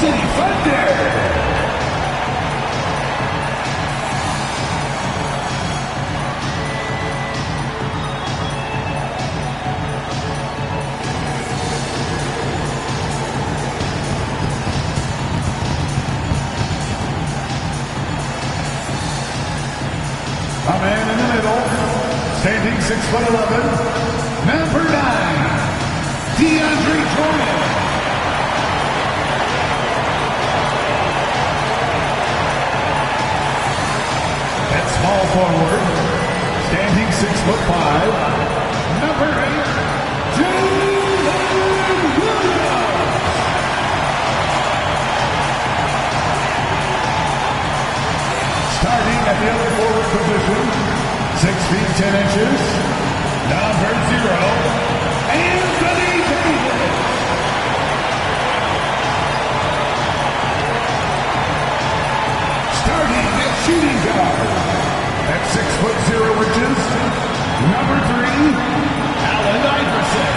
City Thunder. A man in the middle, standing 6'11", number 9, DeAndre Jordan. At small forward, standing 6'5", number 8, Julian Williams. Starting at the other forward position, 6 feet 10 inches, number 0, Anthony Davis. Starting at shooting guard, at 6'0" number 3, Allen Iverson.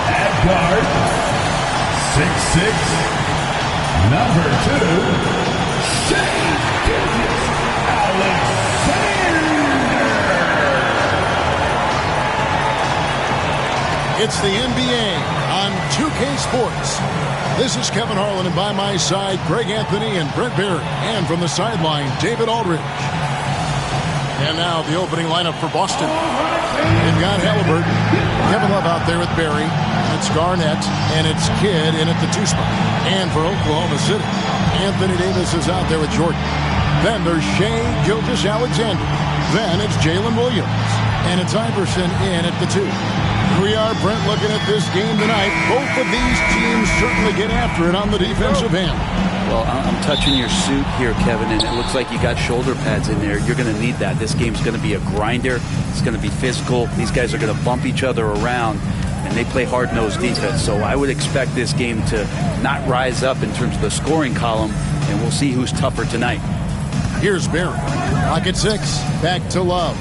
At guard, 6'6", number 2, Shai Gilgeous-Alexander. It's the NBA on 2K Sports. This is Kevin Harlan, and by my side, Greg Anthony and Brent Barry. And from the sideline, David Aldridge. And now the opening lineup for Boston. They've got Halliburton, Kevin Love out there with Barry. It's Garnett, and it's Kidd in at the 2 spot. And for Oklahoma City, Anthony Davis is out there with Jordan. Then there's Shai Gilgeous-Alexander. Then it's Jalen Williams. And it's Iverson in at the 2. We are, Brent, looking at this game tonight. Both of these teams certainly get after it on the defensive end. Well, I'm touching your suit here, Kevin, and it looks like you got shoulder pads in there. You're going to need that. This game's going to be a grinder. It's going to be physical. These guys are going to bump each other around, and they play hard-nosed defense. So I would expect this game to not rise up in terms of the scoring column, and we'll see who's tougher tonight. Here's Barry. Clock at 6. Back to Love.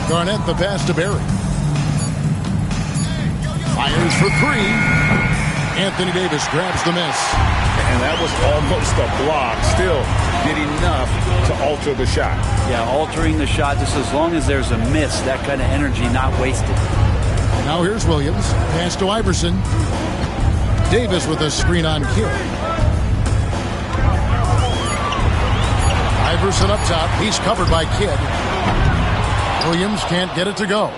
Garnett the pass to Barry. Fires for 3. Anthony Davis grabs the miss. And that was almost a block. Still did enough to alter the shot. Yeah, altering the shot, just as long as there's a miss, that kind of energy not wasted. Now here's Williams. Pass to Iverson. Davis with a screen on Kidd. Iverson up top. He's covered by Kidd. Williams can't get it to go.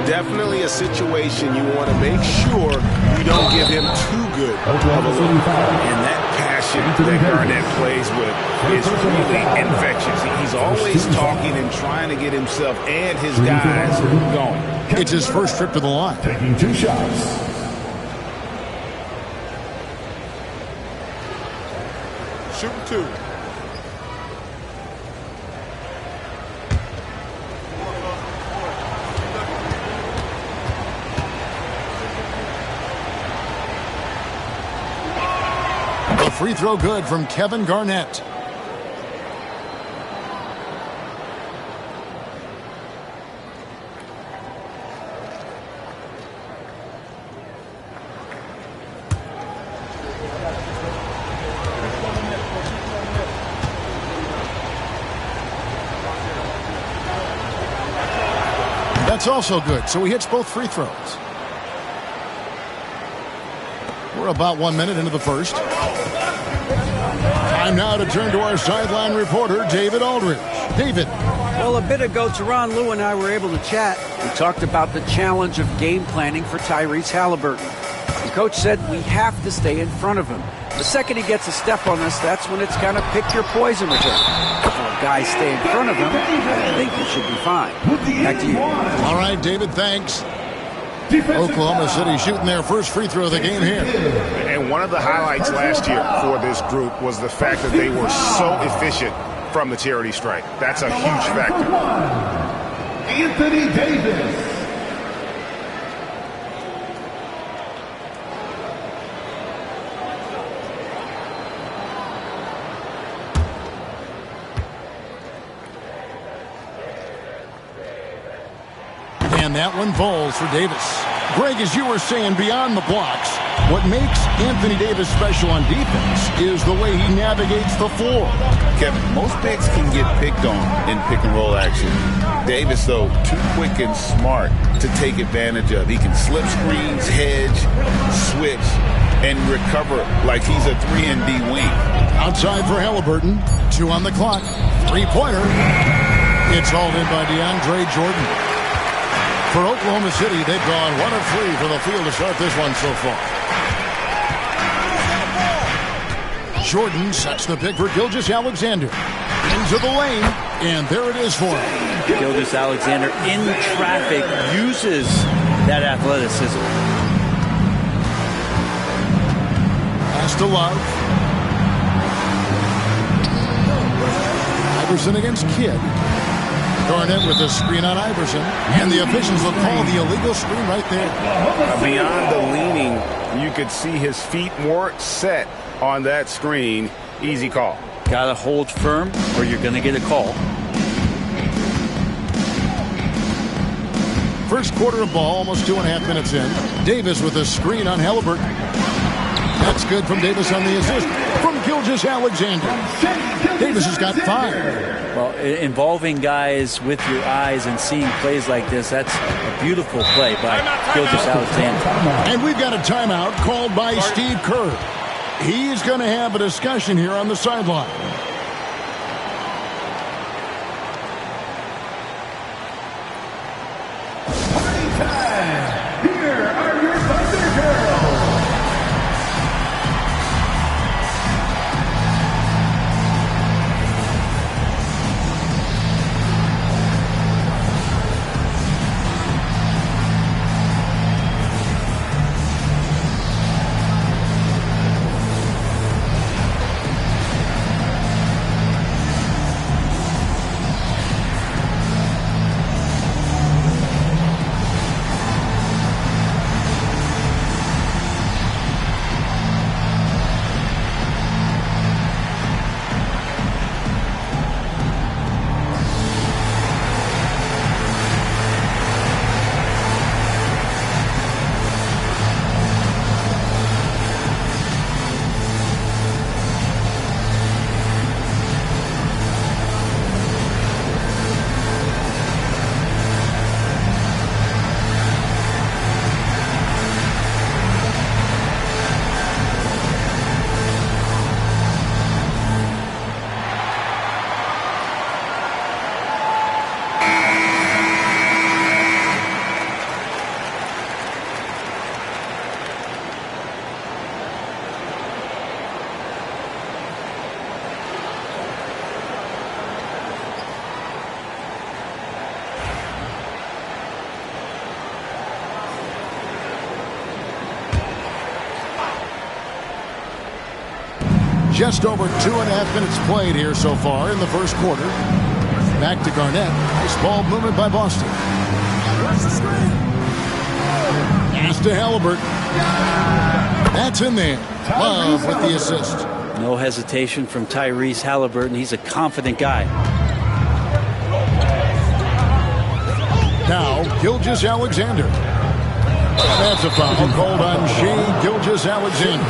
Definitely a situation you want to make sure you don't give him too good of a look. And that passion that Garnett plays with is really infectious. He's always talking and trying to get himself and his guys going. It's his first trip to the line. Taking 2 shots. Shooting 2. Free throw good from Kevin Garnett. That's also good, so he hits both free throws. We're about 1 minute into the first. Time now to turn to our sideline reporter, David Aldridge. David. Well, a bit ago, Teron, Lou, and I were able to chat. We talked about the challenge of game planning for Tyrese Halliburton. The coach said we have to stay in front of him. The second he gets a step on us, that's when it's kind of pick your poison with him. If guys stay in front of him, I think he should be fine. Back to you. All right, David, thanks. Oklahoma City shooting their first free throw of the game here. And one of the highlights last year for this group was the fact that they were so efficient from the charity stripe. That's a huge factor. Anthony Davis. And that one falls for Davis. Greg, as you were saying, beyond the blocks, what makes Anthony Davis special on defense is the way he navigates the floor. Kevin, most bigs can get picked on in pick-and-roll action. Davis, though, too quick and smart to take advantage of. He can slip screens, hedge, switch, and recover like he's a 3-and-D wing. Outside for Halliburton. 2 on the clock. Three-pointer. It's hauled in by DeAndre Jordan. For Oklahoma City, they've gone 1 of 3 for the field to start this one so far. Jordan sets the pick for Gilgeous-Alexander. Into the lane, and there it is for him. Gilgeous-Alexander in traffic uses that athleticism. Pass to Love. Iverson against Kidd. Garnett with a screen on Iverson. And the officials will call the illegal screen right there. Beyond the leaning, you could see his feet more set on that screen. Easy call. Got to hold firm or you're going to get a call. First quarter of ball, almost 2.5 minutes in. Davis with a screen on Halliburton. That's good from Davis on the assist from Gilgeous-Alexander. Davis has got 5. Well, involving guys with your eyes and seeing plays like this, that's a beautiful play by Gilgeous-Alexander. And we've got a timeout called by Steve Kerr. He's going to have a discussion here on the sideline. Party time! Here are your Thunder Girls! Just over 2.5 minutes played here so far in the first quarter. Back to Garnett. Nice ball movement by Boston. Pass to Halliburton. That's in there. Love with the assist. No hesitation from Tyrese Halliburton. He's a confident guy. Now, Gilgeous-Alexander. That's a foul called on Shai Gilgeous-Alexander.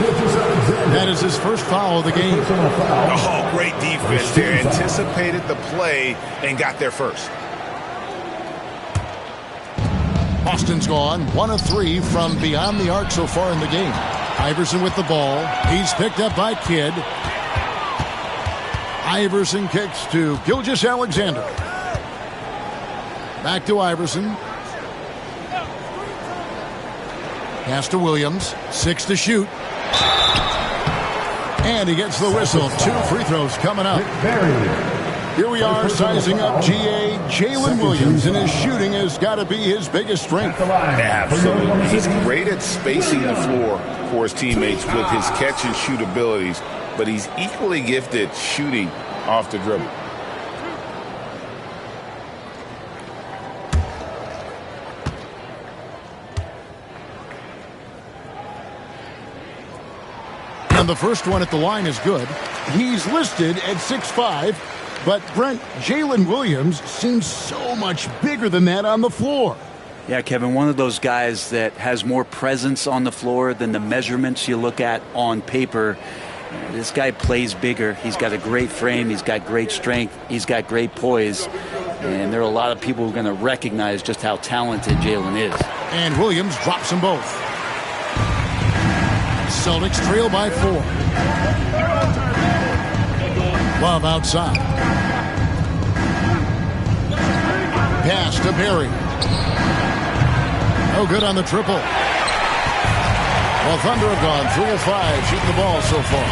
That is his first foul of the game. Oh, great defense there. Anticipated the play and got there first. Boston's gone 1 of 3 from beyond the arc so far in the game. Iverson with the ball. He's picked up by Kidd. Iverson kicks to Gilgeous-Alexander. Back to Iverson. Pass to Williams. 6 to shoot. And he gets the whistle. 2 free throws coming up. Here we are sizing up GA. Jalen Williams, and his shooting has got to be his biggest strength. Absolutely. He's great at spacing the floor for his teammates with his catch and shoot abilities, but he's equally gifted shooting off the dribble. And the first one at the line is good. He's listed at 6'5", but Brent, Jalen Williams seems so much bigger than that on the floor. Yeah, Kevin, one of those guys that has more presence on the floor than the measurements you look at on paper. This guy plays bigger. He's got a great frame. He's got great strength. He's got great poise. And there are a lot of people who are going to recognize just how talented Jalen is. And Williams drops them both. Celtics trail by 4. Love outside. Pass to Berry. No good on the triple. Well, Thunder have gone 3 of 5 shooting the ball so far.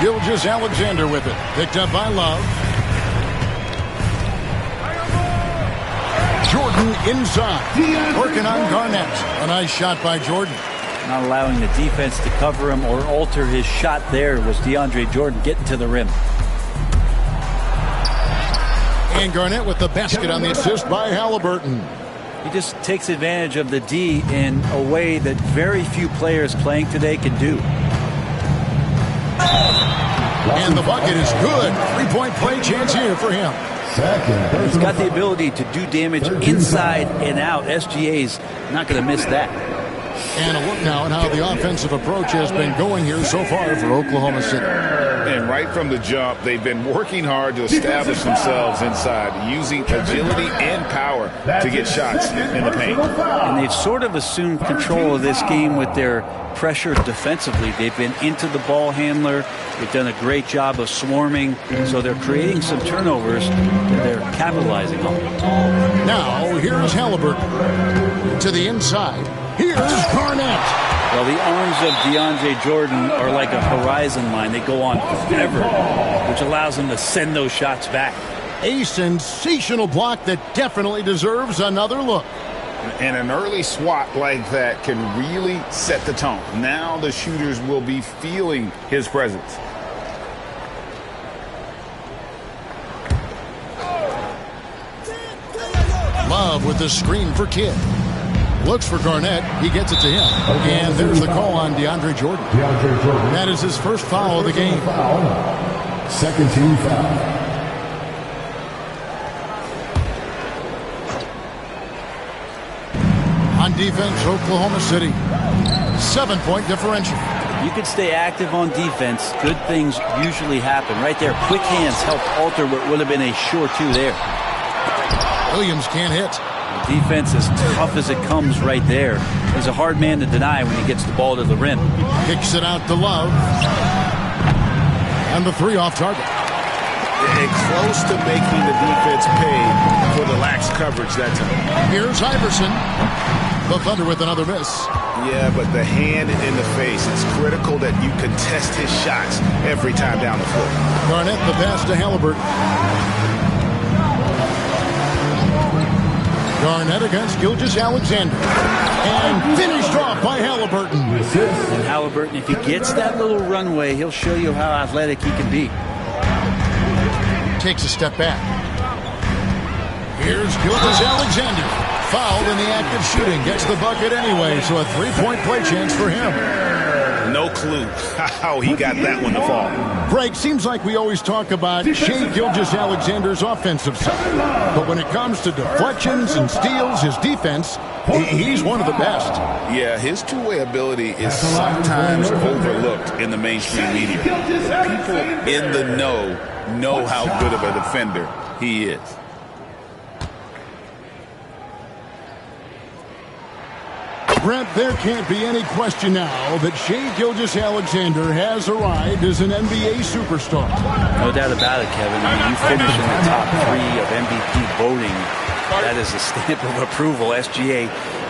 Gilgeous-Alexander with it. Picked up by Love. Jordan inside. Working on Garnett. A nice shot by Jordan. Not allowing the defense to cover him or alter his shot there was DeAndre Jordan getting to the rim. And Garnett with the basket on the assist by Halliburton. He just takes advantage of the D in a way that very few players playing today can do. And the bucket is good. 3-point play chance here for him. He's got the ability to do damage inside and out. SGA's not going to miss that. And a look now at how the offensive approach has been going here so far for Oklahoma City. And right from the jump, they've been working hard to establish themselves inside, using agility and power to get shots in the paint. And they've sort of assumed control of this game with their pressure defensively. They've been into the ball handler. They've done a great job of swarming. So they're creating some turnovers that they're capitalizing on. Now, here's Halliburton to the inside. Here's Garnett. Well, the arms of DeAndre Jordan are like a horizon line. They go on forever, which allows him to send those shots back. A sensational block that definitely deserves another look. And an early swat like that can really set the tone. Now the shooters will be feeling his presence. Love with the screen for Kidd. Looks for Garnett. He gets it to him. And there's the call on DeAndre Jordan. That is his first foul of the game. Second team foul. On defense, Oklahoma City. 7-point differential. You can stay active on defense. Good things usually happen. Right there, quick hands helped alter what would have been a sure 2 there. Williams can't hit. The defense as tough as it comes right there. He's a hard man to deny when he gets the ball to the rim. Kicks it out to Love. And the 3 off target. And close to making the defense pay for the lax coverage that time. Here's Iverson. The Thunder with another miss. Yeah, but the hand in the face, it's critical that you contest his shots every time down the floor. Garnett the pass to Halliburton. Garnett against Gilgeous-Alexander. And finished off by Halliburton. And Halliburton, if he gets that little runway, he'll show you how athletic he can be. Takes a step back. Here's Gilgeous-Alexander. Fouled in the act of shooting. Gets the bucket anyway, so a 3-point play chance for him. No clue how he got that one to fall. Greg, seems like we always talk about Shai Gilgeous-Alexander's offensive side. But when it comes to deflections and steals, his defense, he's one of the best. Yeah, his two-way ability is sometimes overlooked in the mainstream media. People in the know how good of a defender he is. Brent, there can't be any question now that Shai Gilgeous-Alexander has arrived as an NBA superstar. No doubt about it, Kevin. I mean, you finish in the top 3 of MVP voting. That is a stamp of approval. SGA,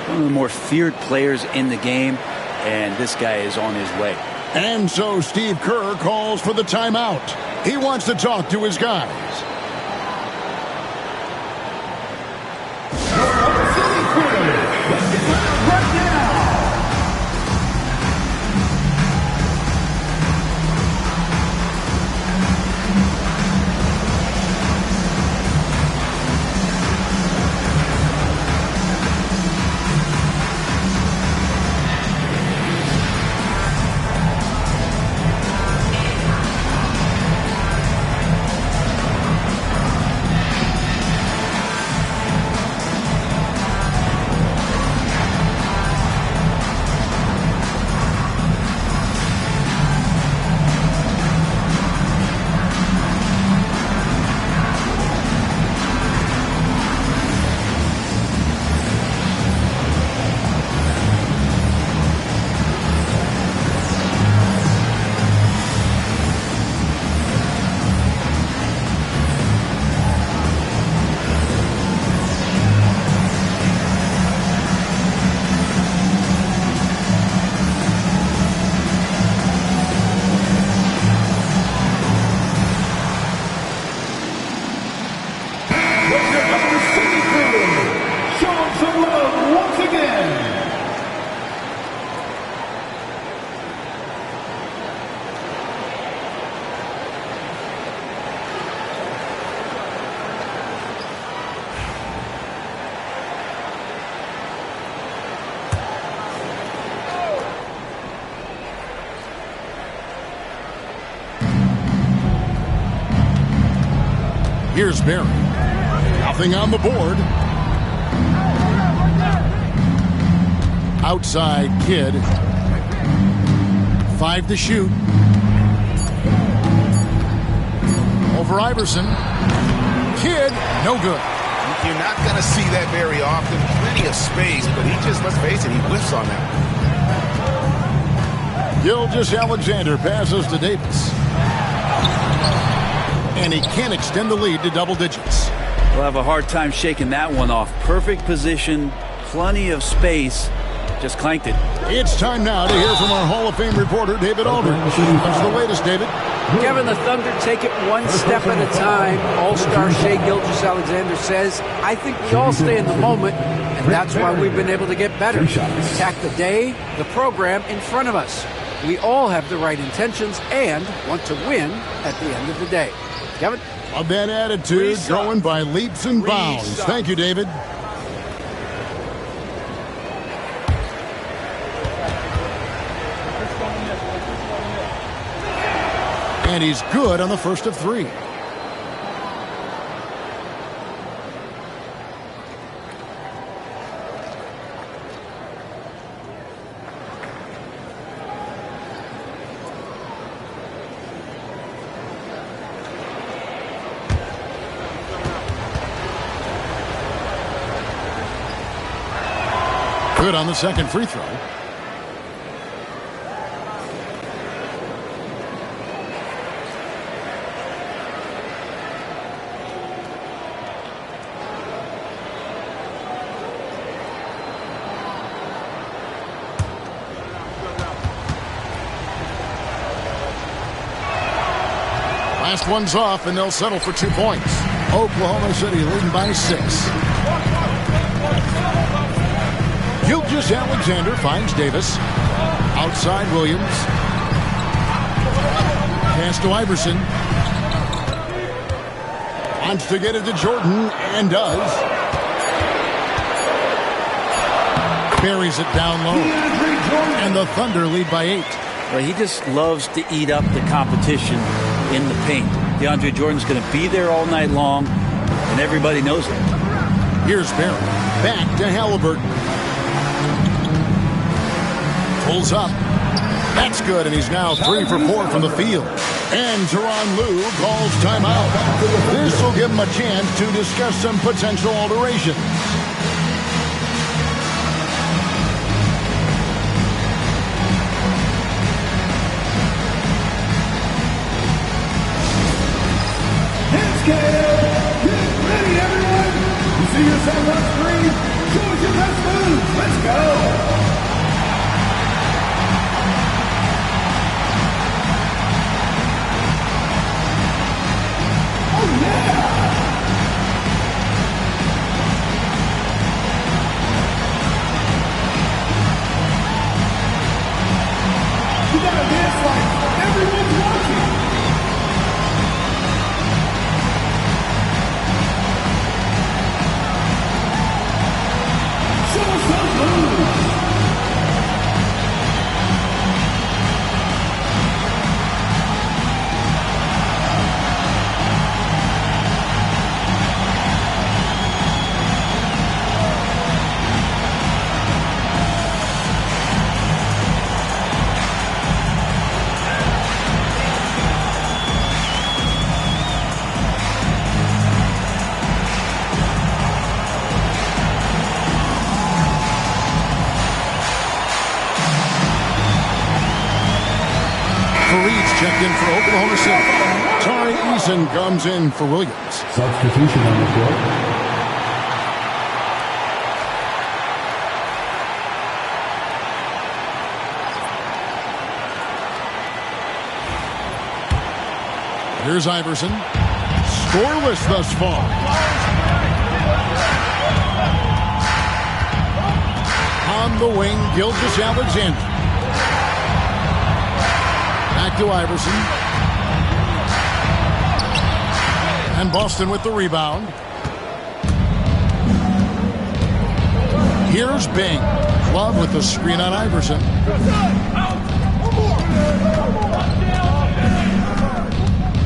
one of the more feared players in the game, and this guy is on his way. And so Steve Kerr calls for the timeout. He wants to talk to his guys. Here's Barry. Nothing on the board. Outside Kidd. 5 to shoot. Over Iverson. Kidd, no good. You're not going to see that very often. Plenty of space, but he just, let's face it, he whiffs on that. Gilgeous-Alexander passes to Davis. And he can't extend the lead to double digits. We'll have a hard time shaking that one off. Perfect position, plenty of space. Just clanked it. It's time now to hear from our Hall of Fame reporter, David Aldridge. What's the latest, David? Kevin, the Thunder take it one step at a time. All-star Shai Gilgeous-Alexander says, I think we all stay in the moment, and that's why we've been able to get better. Attack the day, the program in front of us. We all have the right intentions and want to win at the end of the day. Kevin? Of that attitude, going by leaps and bounds. Thank you, David. And he's good on the first of 3. Good on the second free throw. Last one's off, and they'll settle for 2 points. Oklahoma City leading by 6. Gilgeous-Alexander finds Davis. Outside Williams. Pass to Iverson. Wants to get it to Jordan, and does. Buries it down low. And the Thunder lead by 8. Well, he just loves to eat up the competition in the paint. DeAndre Jordan's going to be there all night long, and everybody knows it. Here's Barry. Back to Halliburton. Pulls up. That's good, and he's now 3 for 4 from the field. And Tyronn Lue calls timeout. This will give him a chance to discuss some potential alterations. Get ready, everyone! You see yourself on screen? Show us your best moves! Let's go! Oh, yeah! You gotta dance like everyone's watching! Checked in for Oklahoma City. Tari Eason comes in for Williams. Substitution on the court. Here's Iverson. Scoreless thus far. On the wing, Gilgeous-Alexander. Back to Iverson. And Boston with the rebound. Here's Bing. Love with the screen on Iverson.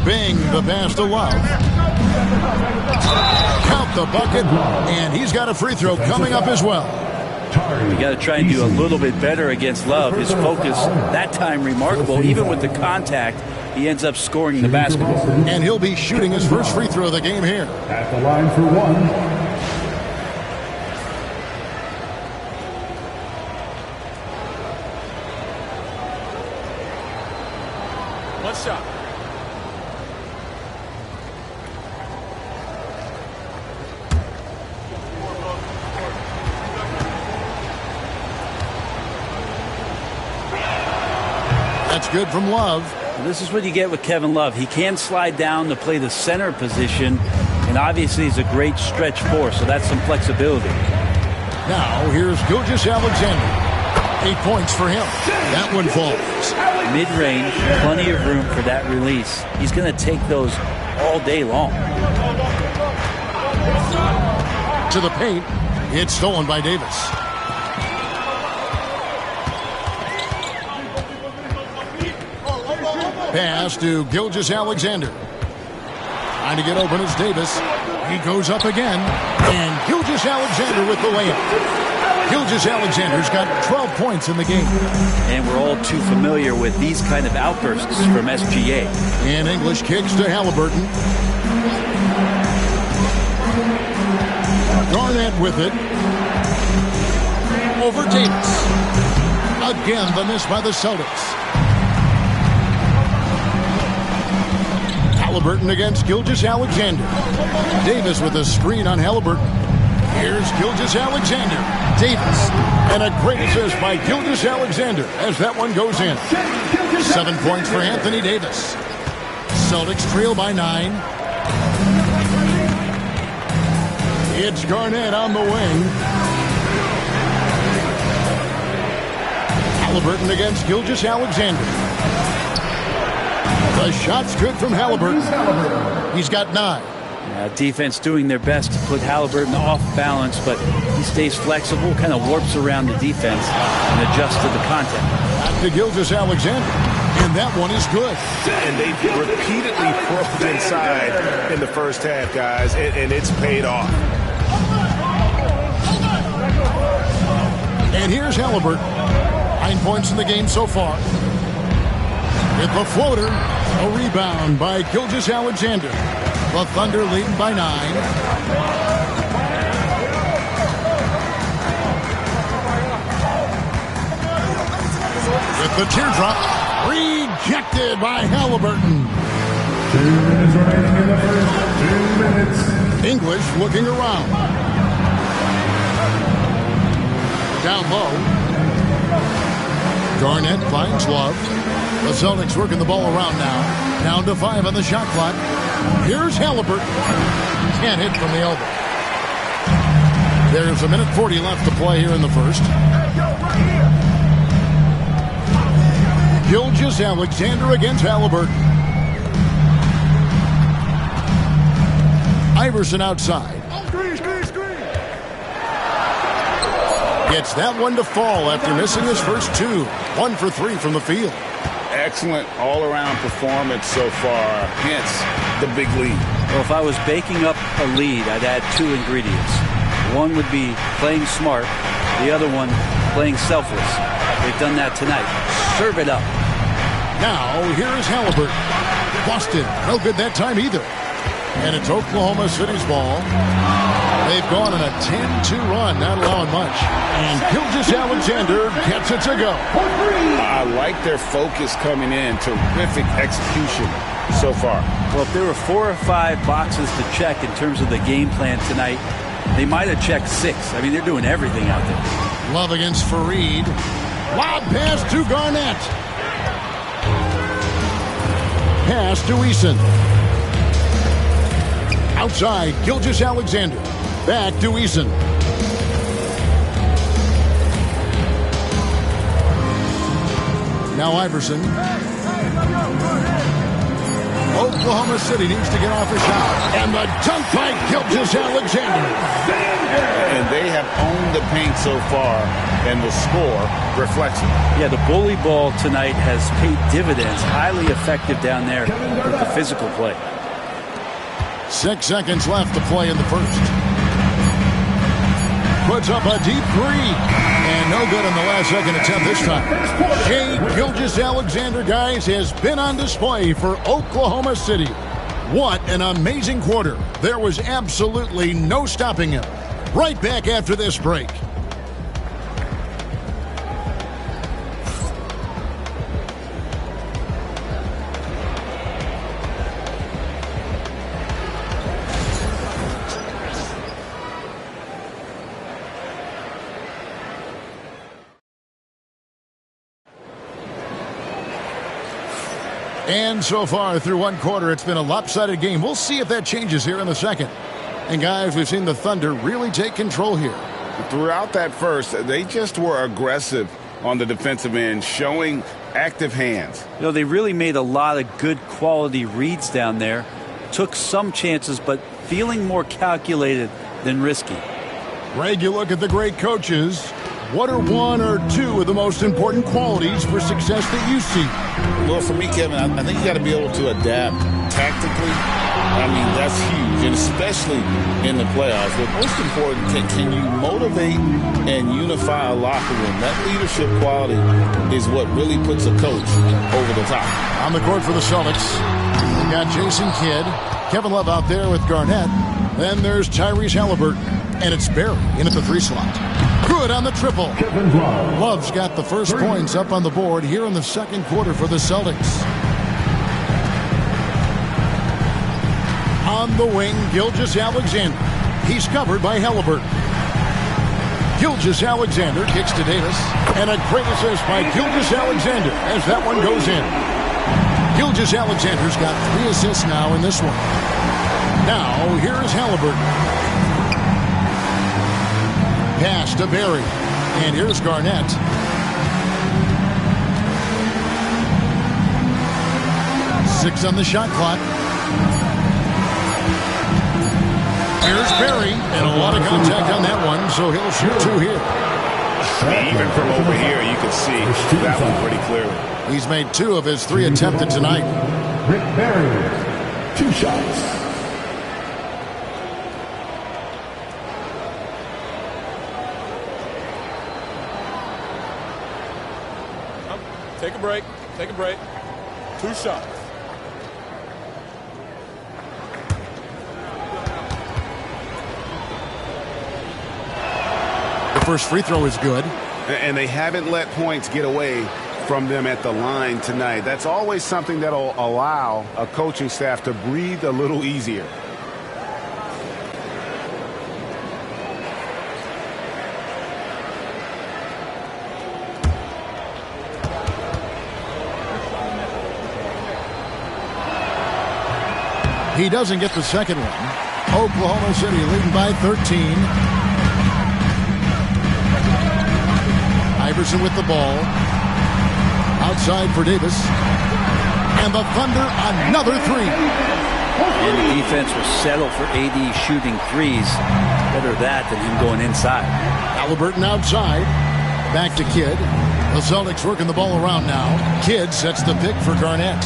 Bing, the pass to Love. Count the bucket, and he's got a free throw coming up as well. You got to try and do a little bit better against Love. His focus that time remarkable. Even with the contact, he ends up scoring the basketball. And he'll be shooting his first free throw of the game here. At the line for one. One shot. That's good from Love. This is what you get with Kevin Love. He can slide down to play the center position, and obviously he's a great stretch four, so that's some flexibility. Now here's Gilgeous-Alexander. 8 points for him. That one falls. Mid-range, plenty of room for that release. He's going to take those all day long. To the paint. It's stolen by Davis. Pass to Gilgeous-Alexander. Trying to get open is Davis. He goes up again. And Gilgeous-Alexander with the layup. Gilgeous-Alexander's got 12 points in the game. And we're all too familiar with these kind of outbursts from SGA. And English kicks to Halliburton. Garnett with it. Over Davis. Again, the miss by the Celtics. Halliburton against Gilgeous-Alexander. Davis with a screen on Halliburton. Here's Gilgeous-Alexander. Davis. And a great assist by Gilgeous-Alexander as that one goes in. 7 points for Anthony Davis. Celtics trail by 9. It's Garnett on the wing. Halliburton against Gilgeous-Alexander. The shot's good from Halliburton. He's got 9. Defense doing their best to put Halliburton off balance, but he stays flexible, kind of warps around the defense and adjusts to the contact. Back to Gilgeous-Alexander, and that one is good. And they repeatedly probed inside in the first half, guys, and it's paid off. And here's Halliburton. 9 points in the game so far. With the floater, a rebound by Gilgeous-Alexander. The Thunder leading by 9. With the teardrop, rejected by Halliburton. 2 minutes remaining in the first. 2 minutes. English looking around. Down low. Garnett finds Love. The Celtics working the ball around now. Down to 5 on the shot clock. Here's Halliburton. Can't hit from the elbow. There's 1:40 left to play here in the first. Gilgeous-Alexander against Halliburton. Iverson outside. Gets that one to fall after missing his first 2. 1 for 3 from the field. Excellent all-around performance so far, hence the big lead. Well, if I was baking up a lead, I'd add 2 ingredients. One would be playing smart. The other one, playing selfless. They've done that tonight. Serve it up. Now, here's Halliburton. Boston, no good that time either. And it's Oklahoma City's ball. They've gone on a 10-2 run, not allowing much. And Gilgeous-Alexander gets it to go. I like their focus coming in. Terrific execution so far. Well, if there were 4 or 5 boxes to check in terms of the game plan tonight, they might have checked 6. I mean, they're doing everything out there. Love against Fareed. Lob pass to Garnett. Pass to Eason. Outside, Gilgeous-Alexander. Back to Eason. Now Iverson. Oklahoma City needs to get off a shot. And the dunk by Gilgeous-Alexander. And they have owned the paint so far, and the score reflects it. Yeah, the bully ball tonight has paid dividends. Highly effective down there with the physical play. 6 seconds left to play in the first. Puts up a deep three. And no good on the last second attempt this time. Shai Gilgeous-Alexander, guys, has been on display for Oklahoma City. What an amazing quarter. There was absolutely no stopping him. Right back after this break. And so far through one quarter, it's been a lopsided game. We'll see if that changes here in the second. And guys, we've seen the Thunder really take control here. Throughout that first, they just were aggressive on the defensive end, showing active hands. You know, they really made a lot of good quality reads down there. Took some chances, but feeling more calculated than risky. Greg, you look at the great coaches. What are one or two of the most important qualities for success that you see? Well, for me, Kevin, I think you got to be able to adapt tactically. I mean, that's huge, and especially in the playoffs. But most important, can you motivate and unify a locker room? That leadership quality is what really puts a coach over the top. On the court for the Celtics, we've got Jason Kidd, Kevin Love out there with Garnett. Then there's Tyrese Halliburton, and it's Barry in at the 3 slot. Good on the triple. Love's got the first points up on the board here in the second quarter for the Celtics. On the wing, Gilgeous-Alexander. He's covered by Halliburton. Gilgeous-Alexander kicks to Davis. And a great assist by Gilgeous-Alexander as that one goes in. Gilgeous-Alexander's got 3 assists now in this one. Now, here's Halliburton. Pass to Barry. And here's Garnett. Six on the shot clock. Here's Barry. And a lot of contact on that one, so he'll shoot 2 here. Even from over here, you can see that one pretty clearly. He's made 2 of his 3 attempted tonight. Rick Barry, 2 shots. Take a break. Take a break. 2 shots. The first free throw is good. And they haven't let points get away from them at the line tonight. That's always something that'll allow a coaching staff to breathe a little easier. He doesn't get the second one. Oklahoma City leading by 13. Iverson with the ball. Outside for Davis. And the Thunder, another 3. And the defense will settle for AD shooting threes. Better that than him going inside. Halliburton outside. Back to Kidd. The Celtics working the ball around now. Kidd sets the pick for Garnett.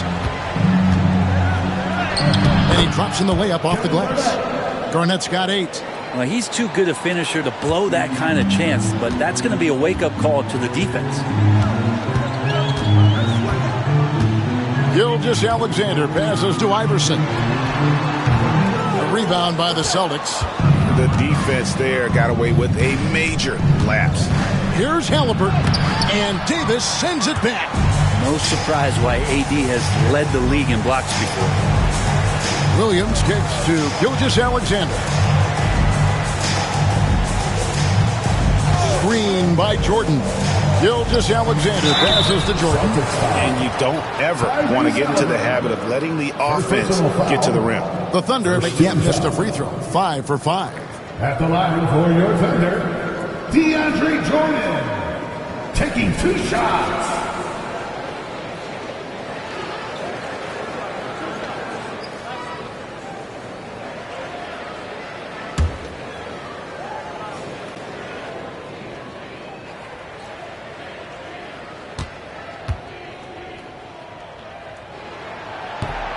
And he drops in the layup off the glass. Garnett's got 8. Well, he's too good a finisher to blow that kind of chance, but that's going to be a wake-up call to the defense. Gilgeous-Alexander passes to Iverson. A rebound by the Celtics. The defense there got away with a major lapse. Here's Halliburton, and Davis sends it back. No surprise why AD has led the league in blocks before. Williams kicks to Gilgeous-Alexander. Screen by Jordan. Gilgeous-Alexander passes to Jordan. And you don't ever want to get into the habit of letting the offense get to the rim. The Thunder have again missed a free throw. 5 for 5. At the line for your Thunder, DeAndre Jordan, taking 2 shots.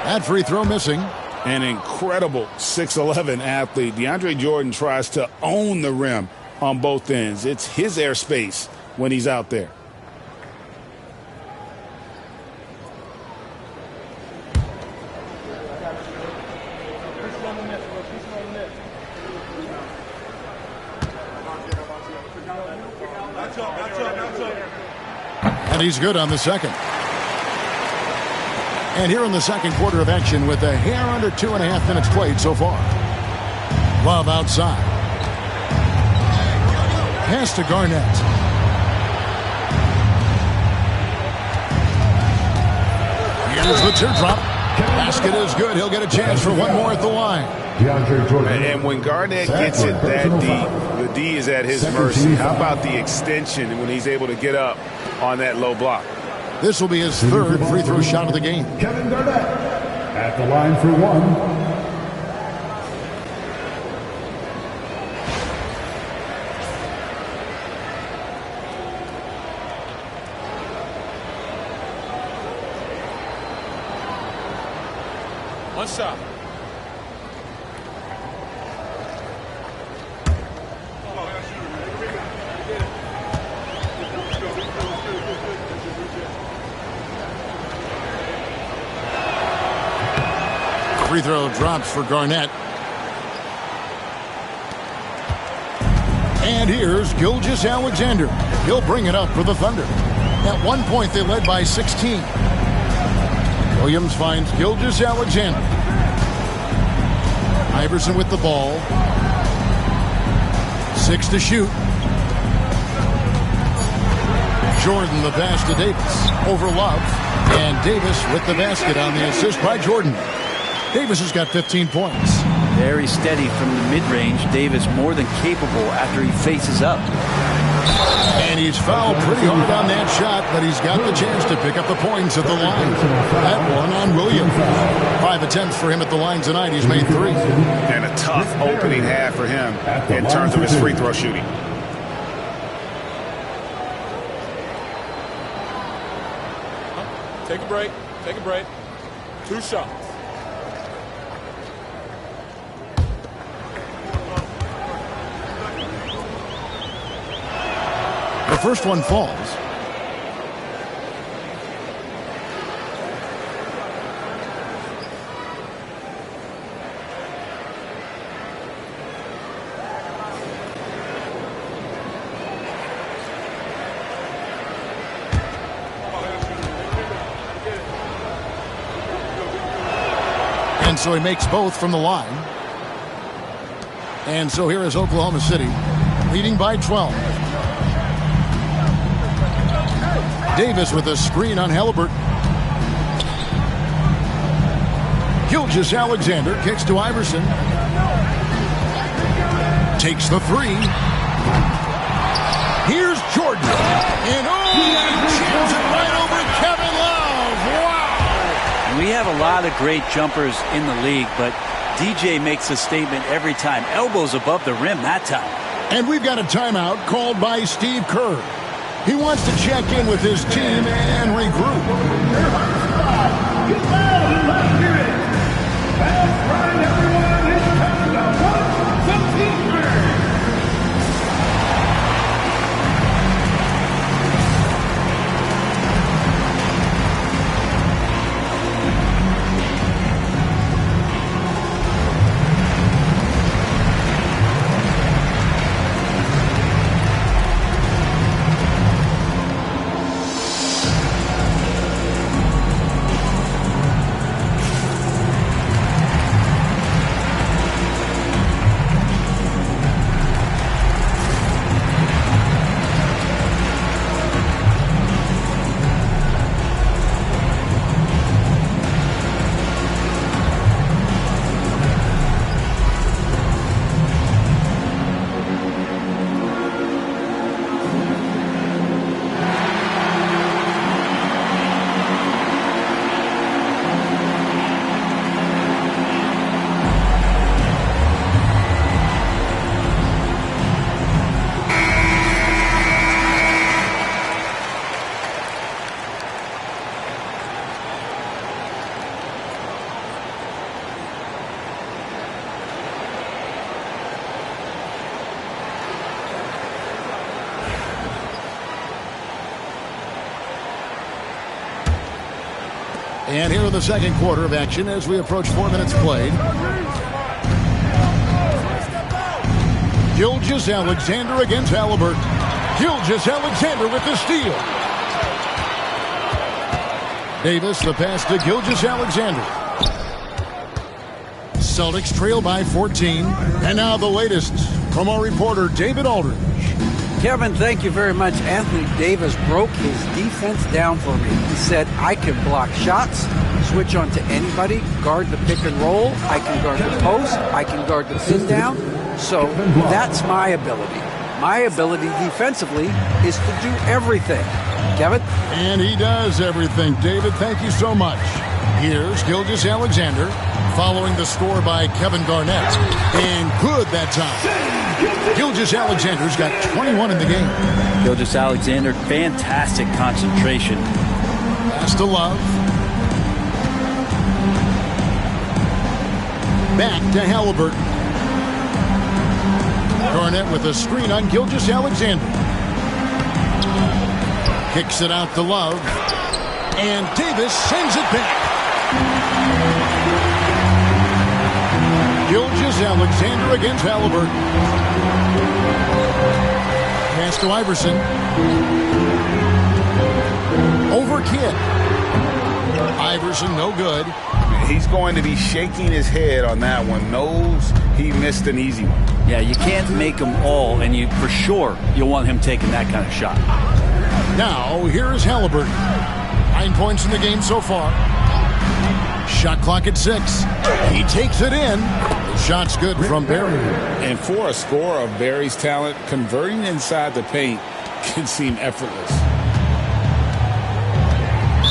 That free throw missing. an incredible 6'11" athlete. DeAndre Jordan tries to own the rim on both ends. It's his airspace when he's out there. And he's good on the second. And here in the second quarter of action with a hair under 2.5 minutes played so far. Love outside. Pass to Garnett. Here's the teardrop. Basket is good. He'll get a chance for one more at the line. And when Garnett gets it that deep, the D is at his mercy. How about the extension when he's able to get up on that low block? This will be his third free throw shot of the game. Kevin Garnett at the line for one. One shot. Free throw drops for Garnett. And here's Gilgeous-Alexander. He'll bring it up for the Thunder. At one point, they led by 16. Williams finds Gilgeous-Alexander. Iverson with the ball. 6 to shoot. Jordan the pass to Davis. Over Love. And Davis with the basket on the assist by Jordan. Davis has got 15 points. Very steady from the mid-range. Davis more than capable after he faces up. And he's fouled pretty hard on that shot, but he's got the chance to pick up the points at the line. That one on Williams. 5 attempts for him at the line tonight. He's made 3. And a tough opening half for him in terms of his free throw shooting. Take a break. Take a break. 2 shots. The first one falls. And so he makes both from the line. And so here is Oklahoma City leading by 12. Davis with a screen on Halliburton. Gilgeous-Alexander kicks to Iverson. Takes the 3. Here's Jordan. And he jams it right over Kevin Love. Wow. We have a lot of great jumpers in the league, but DJ makes a statement every time. Elbows above the rim that time. And we've got a timeout called by Steve Kerr. He wants to check in with his team and regroup. Get loud and let's hear it. That's right, everyone. It's time to watch some teamwork. And here in the second quarter of action as we approach 4 minutes played. Gilgeous-Alexander against Halliburton. Gilgeous-Alexander with the steal. Davis, the pass to Gilgeous-Alexander. Celtics trail by 14. And now the latest from our reporter, David Aldridge. Kevin, thank you very much. Anthony Davis broke his defense down for me. He said, I can block shots, switch on to anybody, guard the pick and roll, I can guard the post, I can guard the pin down. So that's my ability. My ability defensively is to do everything. Kevin? And he does everything. David, thank you so much. Here's Gilgeous-Alexander following the score by Kevin Garnett. And good that time. Gilgeous-Alexander's got 21 in the game. Gilgeous-Alexander, fantastic concentration. Pass to Love. Back to Halliburton. Garnett with a screen on Gilgeous-Alexander. Kicks it out to Love. And Davis sends it back. Gilgeous-Alexander against Halliburton. Pass to Iverson. Over Kidd. Iverson, no good. He's going to be shaking his head on that one. Knows he missed an easy one. Yeah, you can't make them all, and you for sure you'll want him taking that kind of shot. Now, here's Halliburton. 9 points in the game so far. Shot clock at 6. He takes it in. The shot's good from Barry. And for a scorer of Barry's talent, converting inside the paint can seem effortless.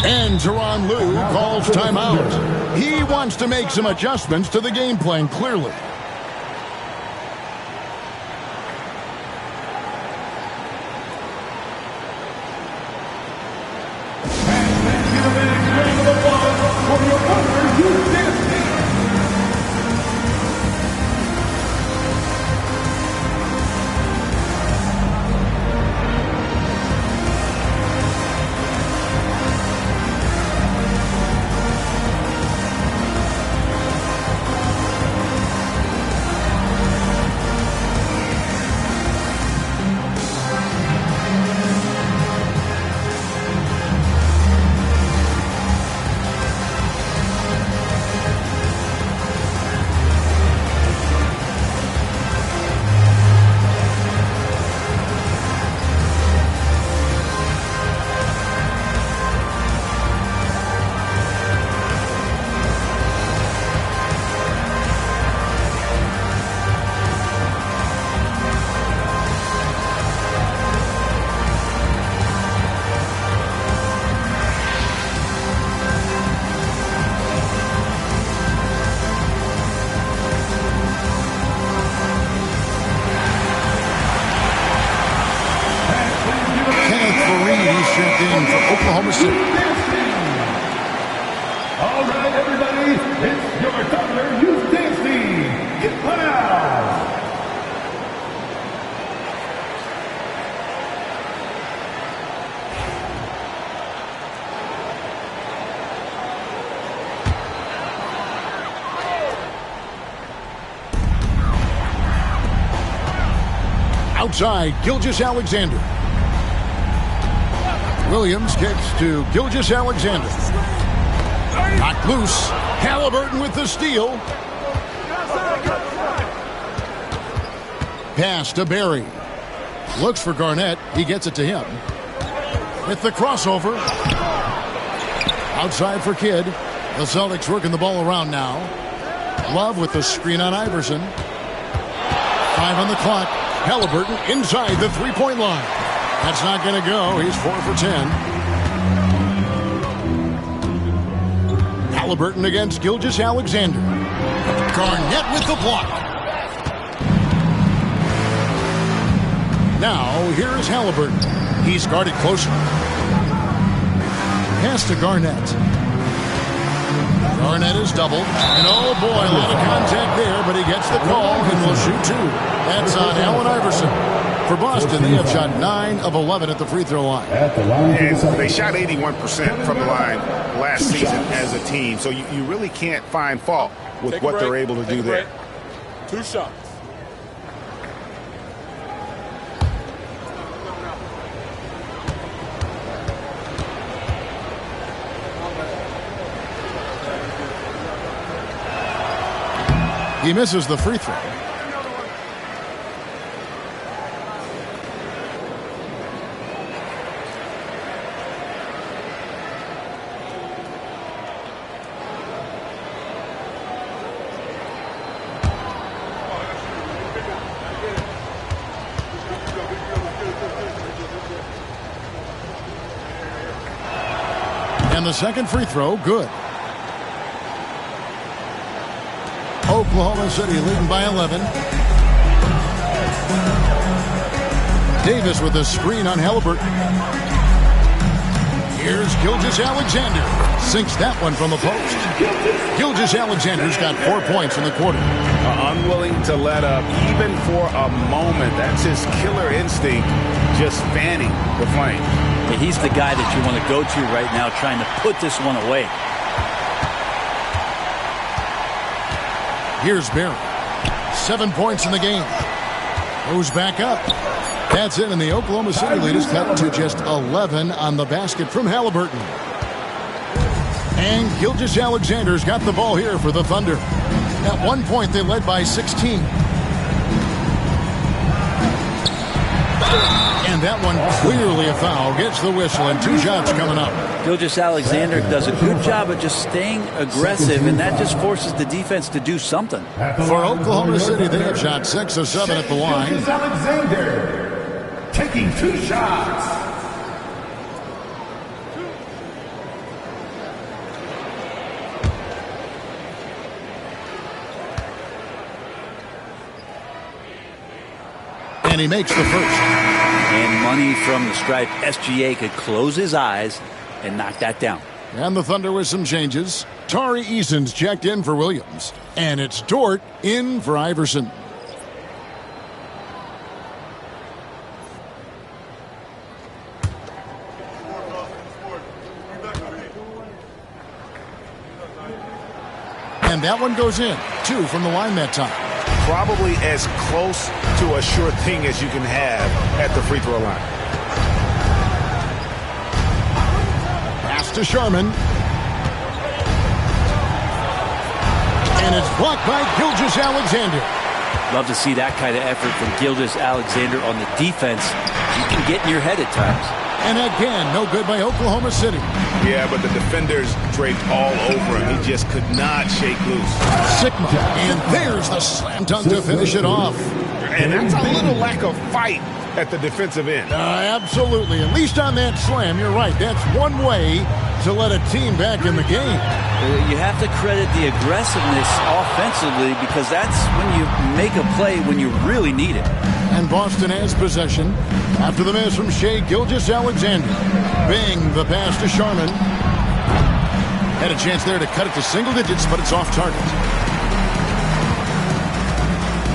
And Tyronn Lue calls timeout. He wants to make some adjustments to the game plan, clearly. Oklahoma City. All right, everybody, it's your toddler youth dance team. Get put out. Outside, Gilgeous-Alexander. Williams kicks to Gilgeous-Alexander. Knocked loose. Halliburton with the steal. Pass to Barry. Looks for Garnett. He gets it to him. With the crossover. Outside for Kidd. The Celtics working the ball around now. Love with the screen on Iverson. 5 on the clock. Halliburton inside the three-point line. That's not going to go. He's 4 for 10. Halliburton against Gilgeous-Alexander. Garnett with the block. Now, here is Halliburton. He's guarded closer. Pass to Garnett. Garnett is doubled. And oh boy, a lot of contact there, but he gets the call and will shoot 2. That's on Allen Iverson. For Boston, they have shot 9 of 11 at the free throw line. And they shot 81% from the line last season as a team. So you really can't find fault with what they're able to do there. 2 shots. He misses the free throw. And the second free throw, good. Oklahoma City leading by 11. Davis with a screen on Halliburton. Here's Gilgeous-Alexander. Sinks that one from the post. Gilgeous-Alexander's got 4 points in the quarter. Unwilling to let up even for a moment. That's his killer instinct, just fanning the flame. He's the guy that you want to go to right now trying to put this one away. Here's Barry. 7 points in the game. Goes back up. That's it, and the Oklahoma City lead is cut to just 11 on the basket from Halliburton. And Gilgeous-Alexander's got the ball here for the Thunder. At one point, they led by 16. And that one clearly a foul. Gets the whistle, and 2 shots coming up. Gilgeous-Alexander does a good job of just staying aggressive, and that just forces the defense to do something. For Oklahoma City, they have shot 6 of 7 at the line. Gilgeous-Alexander taking 2 shots. And he makes the first. And money from the stripe. SGA could close his eyes and knock that down. And the Thunder with some changes. Tari Eason's checked in for Williams. And it's Dort in for Iverson. And that one goes in. 2 from the line that time. Probably as close to a sure thing as you can have at the free throw line. Pass to Sharman. And it's blocked by Gilgeous-Alexander. Love to see that kind of effort from Gilgeous-Alexander on the defense. You can get in your head at times. And again, no good by Oklahoma City. Yeah, but the defenders draped all over him. He just could not shake loose. Sigma. And there's the slam dunk to finish it off. And that's a little lack of fight at the defensive end. Absolutely. At least on that slam, you're right. That's one way to let a team back in the game. You have to credit the aggressiveness offensively because that's when you make a play when you really need it. And Boston has possession after the miss from Shai Gilgeous-Alexander. Bing, the pass to Sharman. Had a chance there to cut it to single digits, but it's off target.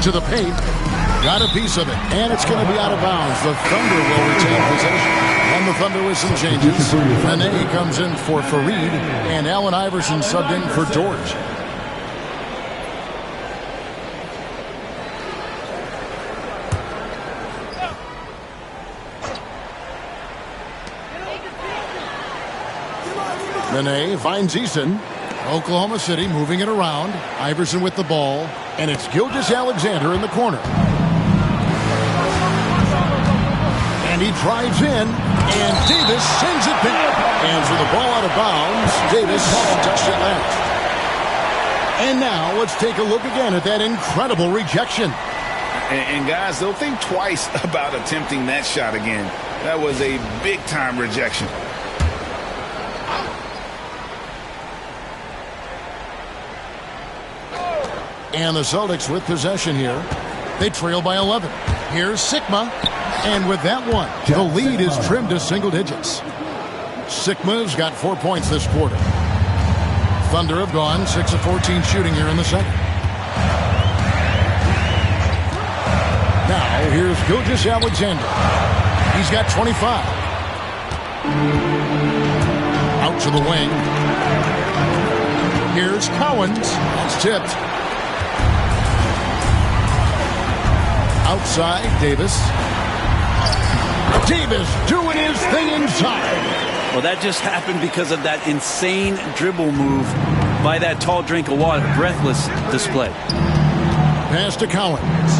To the paint. Got a piece of it, and it's going to be out of bounds. The Thunder will retain possession. And the Thunder with some changes. Nenê comes in for Farid, and Allen Iverson subbed in for Dort. Nenê finds Eason. Oklahoma City moving it around. Iverson with the ball, and it's Gilgeous-Alexander in the corner. And he drives in, and Davis sends it back. And for the ball out of bounds, Davis touched it last. And now let's take a look again at that incredible rejection. And guys, they'll think twice about attempting that shot again. That was a big-time rejection. And the Celtics with possession here. They trail by 11. Here's Sigma. And with that one, the lead is trimmed to single digits. Sigma's got 4 points this quarter. Thunder have gone 6 of 14 shooting here in the second. Now, here's Gilgeous-Alexander. He's got 25. Out to the wing. Here's Cowens. That's tipped. Outside, Davis. Davis doing his thing inside. Well, that just happened because of that insane dribble move by that tall drink of water. Breathless display. Pass to Cowens.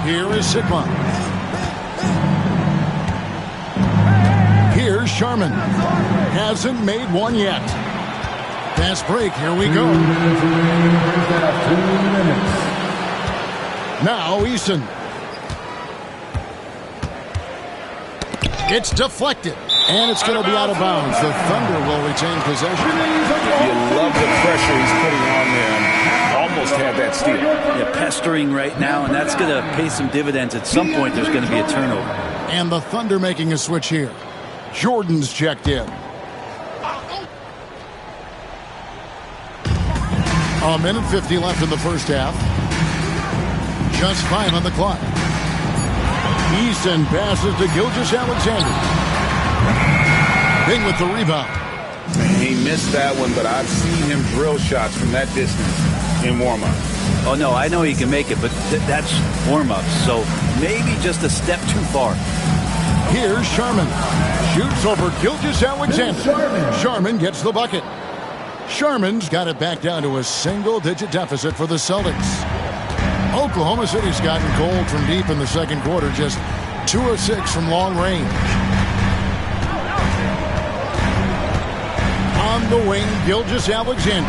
Here is Sigma. Here's Sharman. Hasn't made one yet. Fast break. Here we go. Now Eason. It's deflected. And it's going to be out of bounds. The Thunder will retain possession. You love the pressure he's putting on them. Almost had that steal. Yeah, pestering right now, and that's going to pay some dividends. At some point, there's going to be a turnover. And the Thunder making a switch here. Jordan's checked in. A minute 50 left in the first half. Just 5 on the clock. Easton passes to Gilgeous-Alexander. Bing with the rebound. He missed that one, but I've seen him drill shots from that distance in warm-up. Oh, no, I know he can make it, but that's warm-up, so maybe just a step too far. Here's Sharman. Shoots over Gilgeous-Alexander. Sharman gets the bucket. Sharman's got it back down to a single-digit deficit for the Celtics. Oklahoma City's gotten cold from deep in the second quarter, just 2 of 6 from long range. On the wing, Gilgeous-Alexander.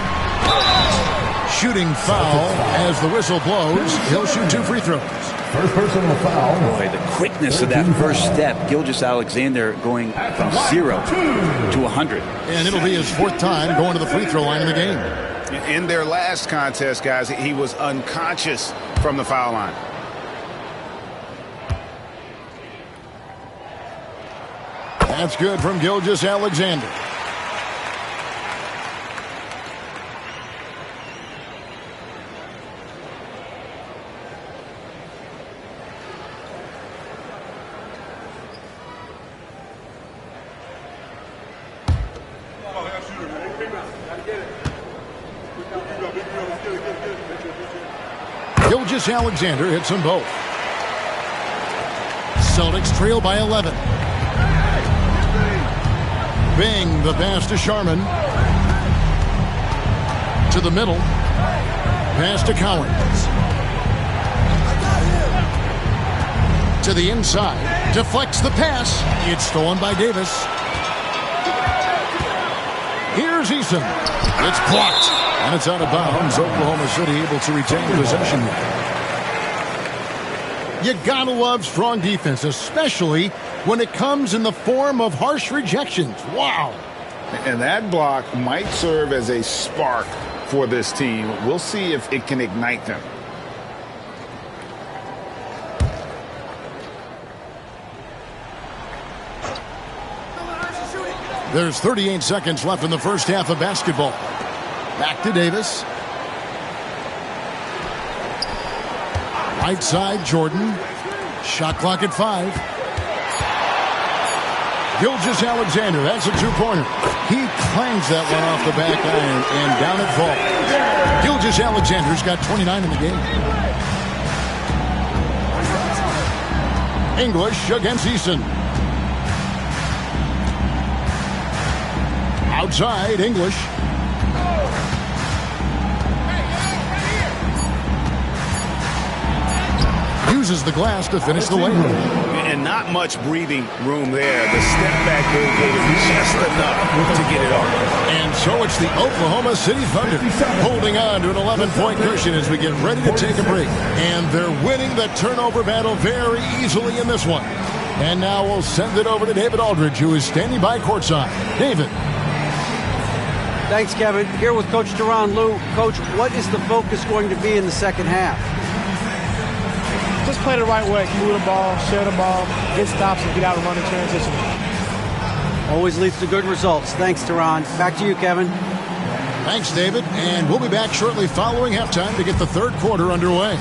Shooting foul as the whistle blows. He'll shoot 2 free throws. First personal foul. Boy, the quickness of that first step. Gilgeous-Alexander going from 0 to 100. And it'll be his 4th time going to the free throw line in the game. In their last contest, guys, he was unconscious from the foul line. That's good from Gilgeous-Alexander. Gilgeous-Alexander hits them both. Celtics trail by 11. Bing, the pass to Sharman. To the middle. Pass to Cowens. To the inside. Deflects the pass. It's stolen by Davis. Here's Eason. It's blocked. And it's out of bounds. Oklahoma City able to retain possession. You gotta love strong defense, especially when it comes in the form of harsh rejections. Wow. And that block might serve as a spark for this team. We'll see if it can ignite them. There's 38 seconds left in the first half of basketball. Back to Davis. Right side, Jordan. Shot clock at 5. Gilgeous-Alexander, that's a 2-pointer. He clangs that one off the back iron, and down it falls. Gilgeous-Alexander's got 29 in the game. English against Eason. Outside, English. Uses the glass to finish the layup. And not much breathing room there. The step back move gave him just enough to get it off. And so it's the Oklahoma City Thunder holding on to an 11-point cushion as we get ready to take a break. And they're winning the turnover battle very easily in this one. And now we'll send it over to David Aldridge, who is standing by courtside. David. Thanks, Kevin. Here with Coach Tyronn Lue. Coach, what is the focus going to be in the second half? Just play the right way. Move the ball, share the ball, get stops, and get out and run in transition. Always leads to good results. Thanks, Tyronn. Back to you, Kevin. Thanks, David. And we'll be back shortly following halftime to get the third quarter underway.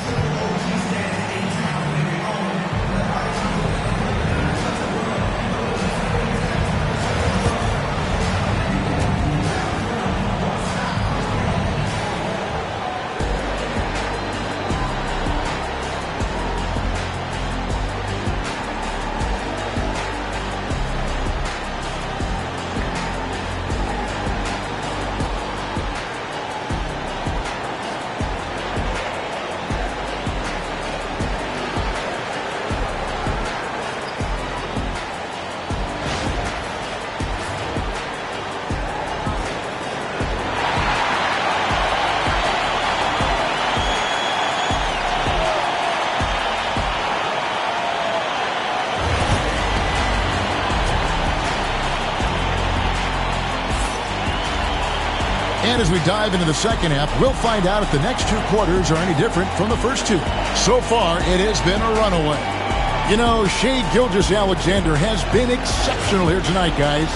And as we dive into the second half, we'll find out if the next two quarters are any different from the first two. So far, it has been a runaway. You know, Shai Gilgeous-Alexander has been exceptional here tonight, guys.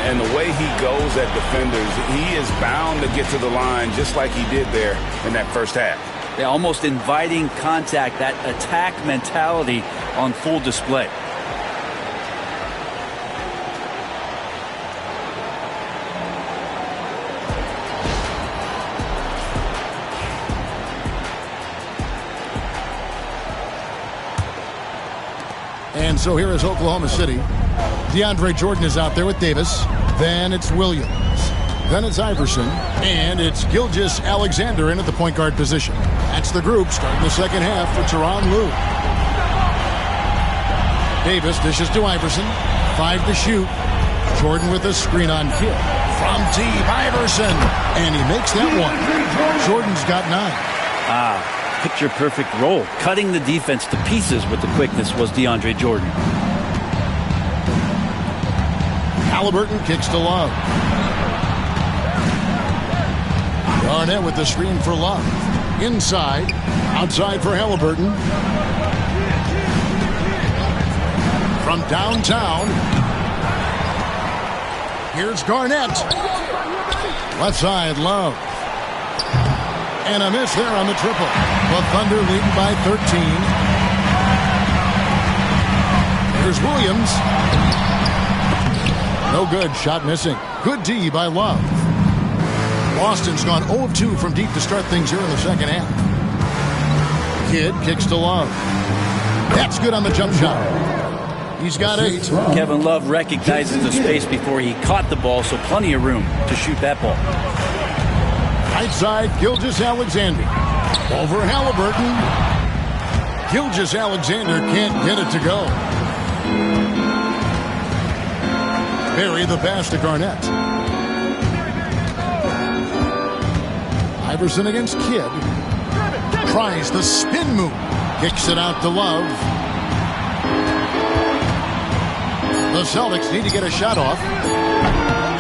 And the way he goes at defenders, he is bound to get to the line just like he did there in that first half. Yeah, almost inviting contact, that attack mentality on full display. And so here is Oklahoma City. DeAndre Jordan is out there with Davis. Then it's Williams. Then it's Iverson. And it's Gilgeous-Alexander in at the point guard position. That's the group starting the second half for Tyronn Lue. Davis dishes to Iverson. 5 to shoot. Jordan with a screen on Kidd. From deep, Iverson. And he makes that one. Jordan's got 9. Picture-perfect roll. Cutting the defense to pieces with the quickness was DeAndre Jordan. Halliburton kicks to Love. Garnett with the screen for Love. Inside. Outside for Halliburton. From downtown. Here's Garnett. Left side, Love. And a miss there on the triple. The Thunder leading by 13. Here's Williams. No good. Shot missing. Good D by Love. Boston's gone 0 of 2 from deep to start things here in the second half. Kidd kicks to Love. That's good on the jump shot. He's got 8. Kevin Love recognizes the space before he caught the ball, so plenty of room to shoot that ball. Right side, Gilgeous-Alexander. Over Halliburton. Gilgeous-Alexander can't get it to go. Barry the pass to Garnett. Iverson against Kidd. Tries the spin move. Kicks it out to Love. The Celtics need to get a shot off.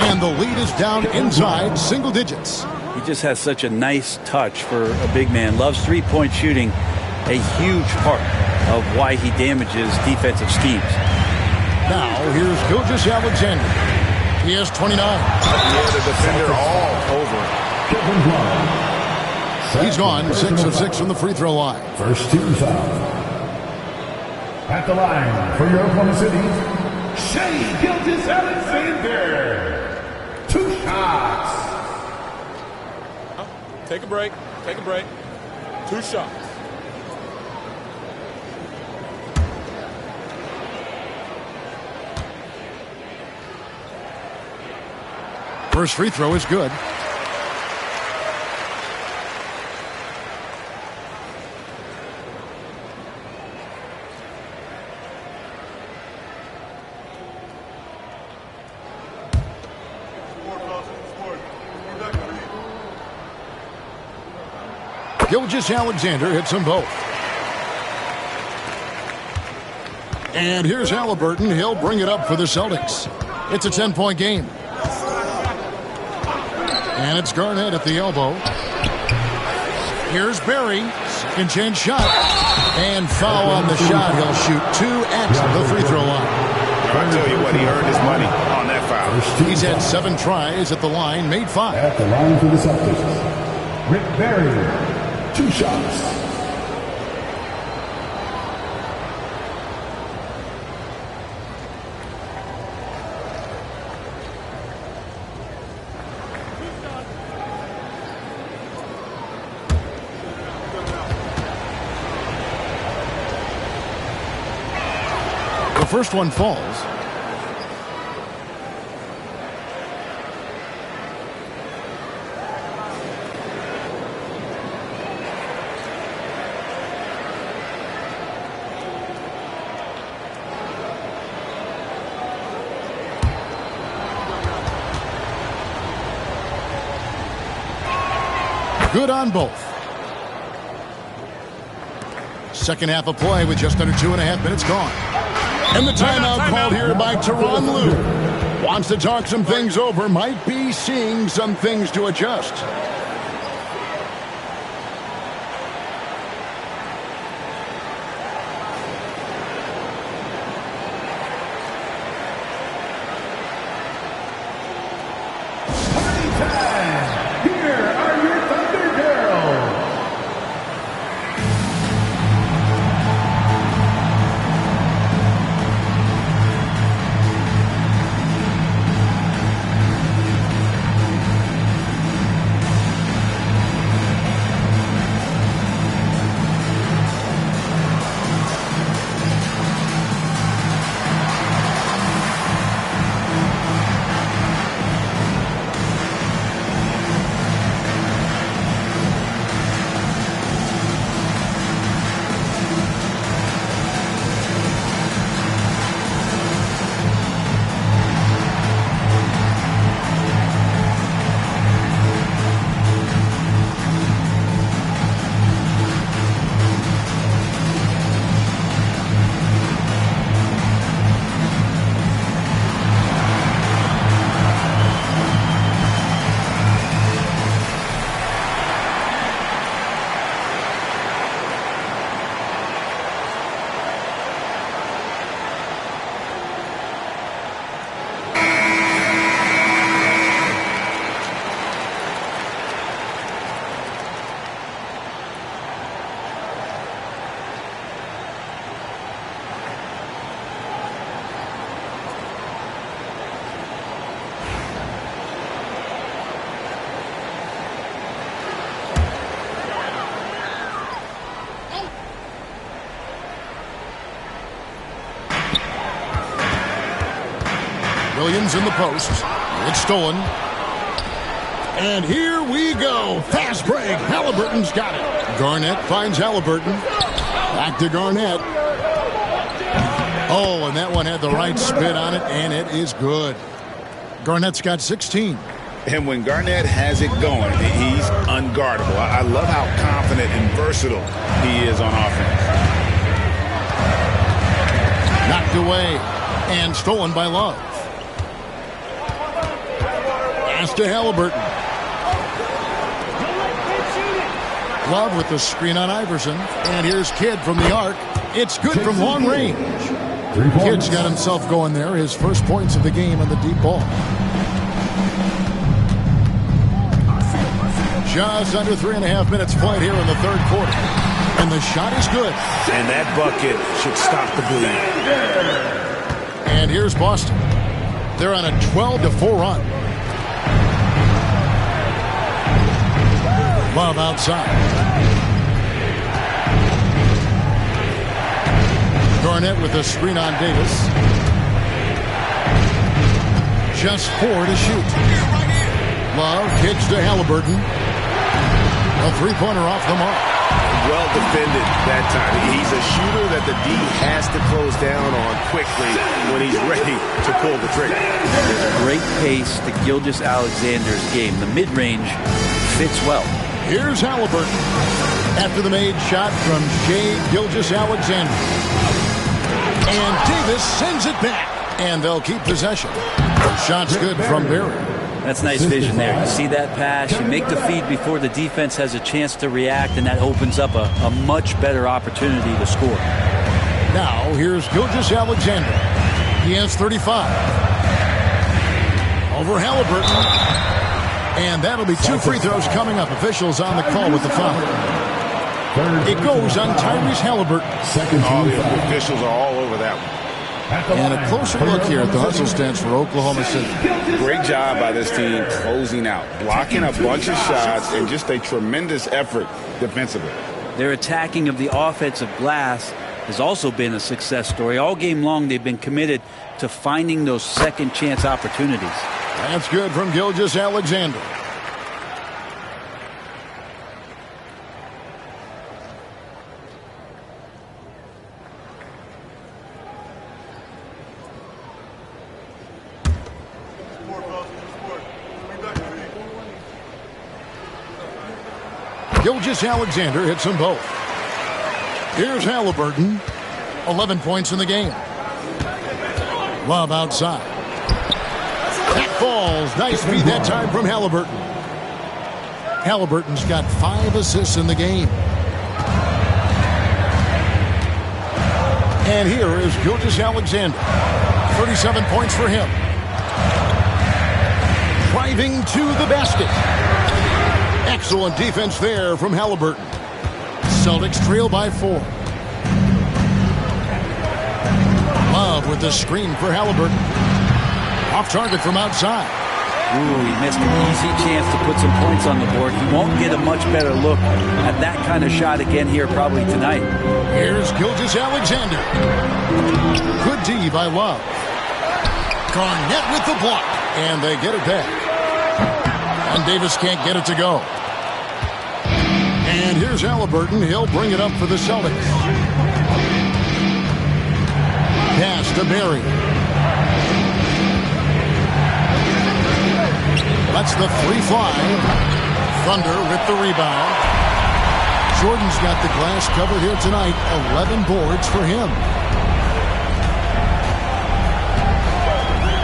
And the lead is down inside single digits. He just has such a nice touch for a big man. Love's three-point shooting, a huge part of why he damages defensive schemes. Now, here's Gilgeous-Alexander. He has 29. Yeah, the defender all over. He's gone 6 of 6 from the free throw line. First team foul. At the line for your Oklahoma City, Shai Gilgeous-Alexander. 2 shots. Take a break. Take a break. 2 shots. First free throw is good. Gilgeous-Alexander hits them both. And here's Halliburton. He'll bring it up for the Celtics. It's a 10-point game. And it's Garnett at the elbow. Here's Barry. Second chance shot. And foul on the shot. He'll shoot 2 at the free throw line. I'll tell you what, he earned his money on that foul. He's had 7 tries at the line, made 5. At the line for the Celtics, Rick Barry, 2 shots. The first one falls. Good on both. Second half of play with just under 2.5 minutes gone. And the timeout called here by Tyronn Lue. Wants to talk some things over. Might be seeing some things to adjust. Party time! Here are your Thunder Girls. Williams in the post. It's stolen. And here we go. Fast break. Halliburton's got it. Garnett finds Halliburton. Back to Garnett. Oh, and that one had the right spin on it, and it is good. Garnett's got 16. And when Garnett has it going, he's unguardable. I love how confident and versatile he is on offense. Knocked away and stolen by Love. Pass to Halliburton. Love with the screen on Iverson. And here's Kidd from the arc. It's good from long range. Kidd's got himself going there. His first points of the game on the deep ball. Just under 3.5 minutes played here in the third quarter. And the shot is good. And that bucket should stop the bleed. And here's Boston. They're on a 12-4 run. Love outside. Garnett with the screen on Davis. Just 4 to shoot. Love kicks to Halliburton. A three-pointer off the mark. Well defended that time. He's a shooter that the D has to close down on quickly when he's ready to pull the trigger. There's great pace to Gilgeous-Alexander's game. The mid-range fits well. Here's Halliburton. After the made shot from Shai Gilgeous-Alexander. And Davis sends it back. And they'll keep possession. Shot's good from Barry. That's nice vision there. You see that pass, you make the feed before the defense has a chance to react, and that opens up a much better opportunity to score. Now, here's Gilgeous-Alexander. He has 35. Over Halliburton. And that'll be 2 free throws coming up. Officials on the call with the foul. It goes on Tyrese Halliburton. The officials are all over that one. And a closer look here at the hustle stance for Oklahoma City. Great job by this team closing out, blocking a bunch of shots, and just a tremendous effort defensively. Their attacking of the offensive glass has also been a success story. All game long, they've been committed to finding those second chance opportunities. That's good from Gilgeous-Alexander. Gilgeous-Alexander hits them both. Here's Halliburton. 11 points in the game. Love outside. That falls. Nice feed that time from Halliburton. Halliburton's got 5 assists in the game. And here is Gilgeous-Alexander. 37 points for him. Driving to the basket. Excellent defense there from Halliburton. Celtics trail by 4. Love with the screen for Halliburton. Off target from outside. Ooh, he missed an easy chance to put some points on the board. He won't get a much better look at that kind of shot again here probably tonight. Here's Gilgeous-Alexander. Good D by Love. Garnett with the block. And they get it back. And Davis can't get it to go. And here's Halliburton. He'll bring it up for the Celtics. Pass to Berry. That's the 3 fly. Thunder with the rebound. Jordan's got the glass covered here tonight. 11 boards for him.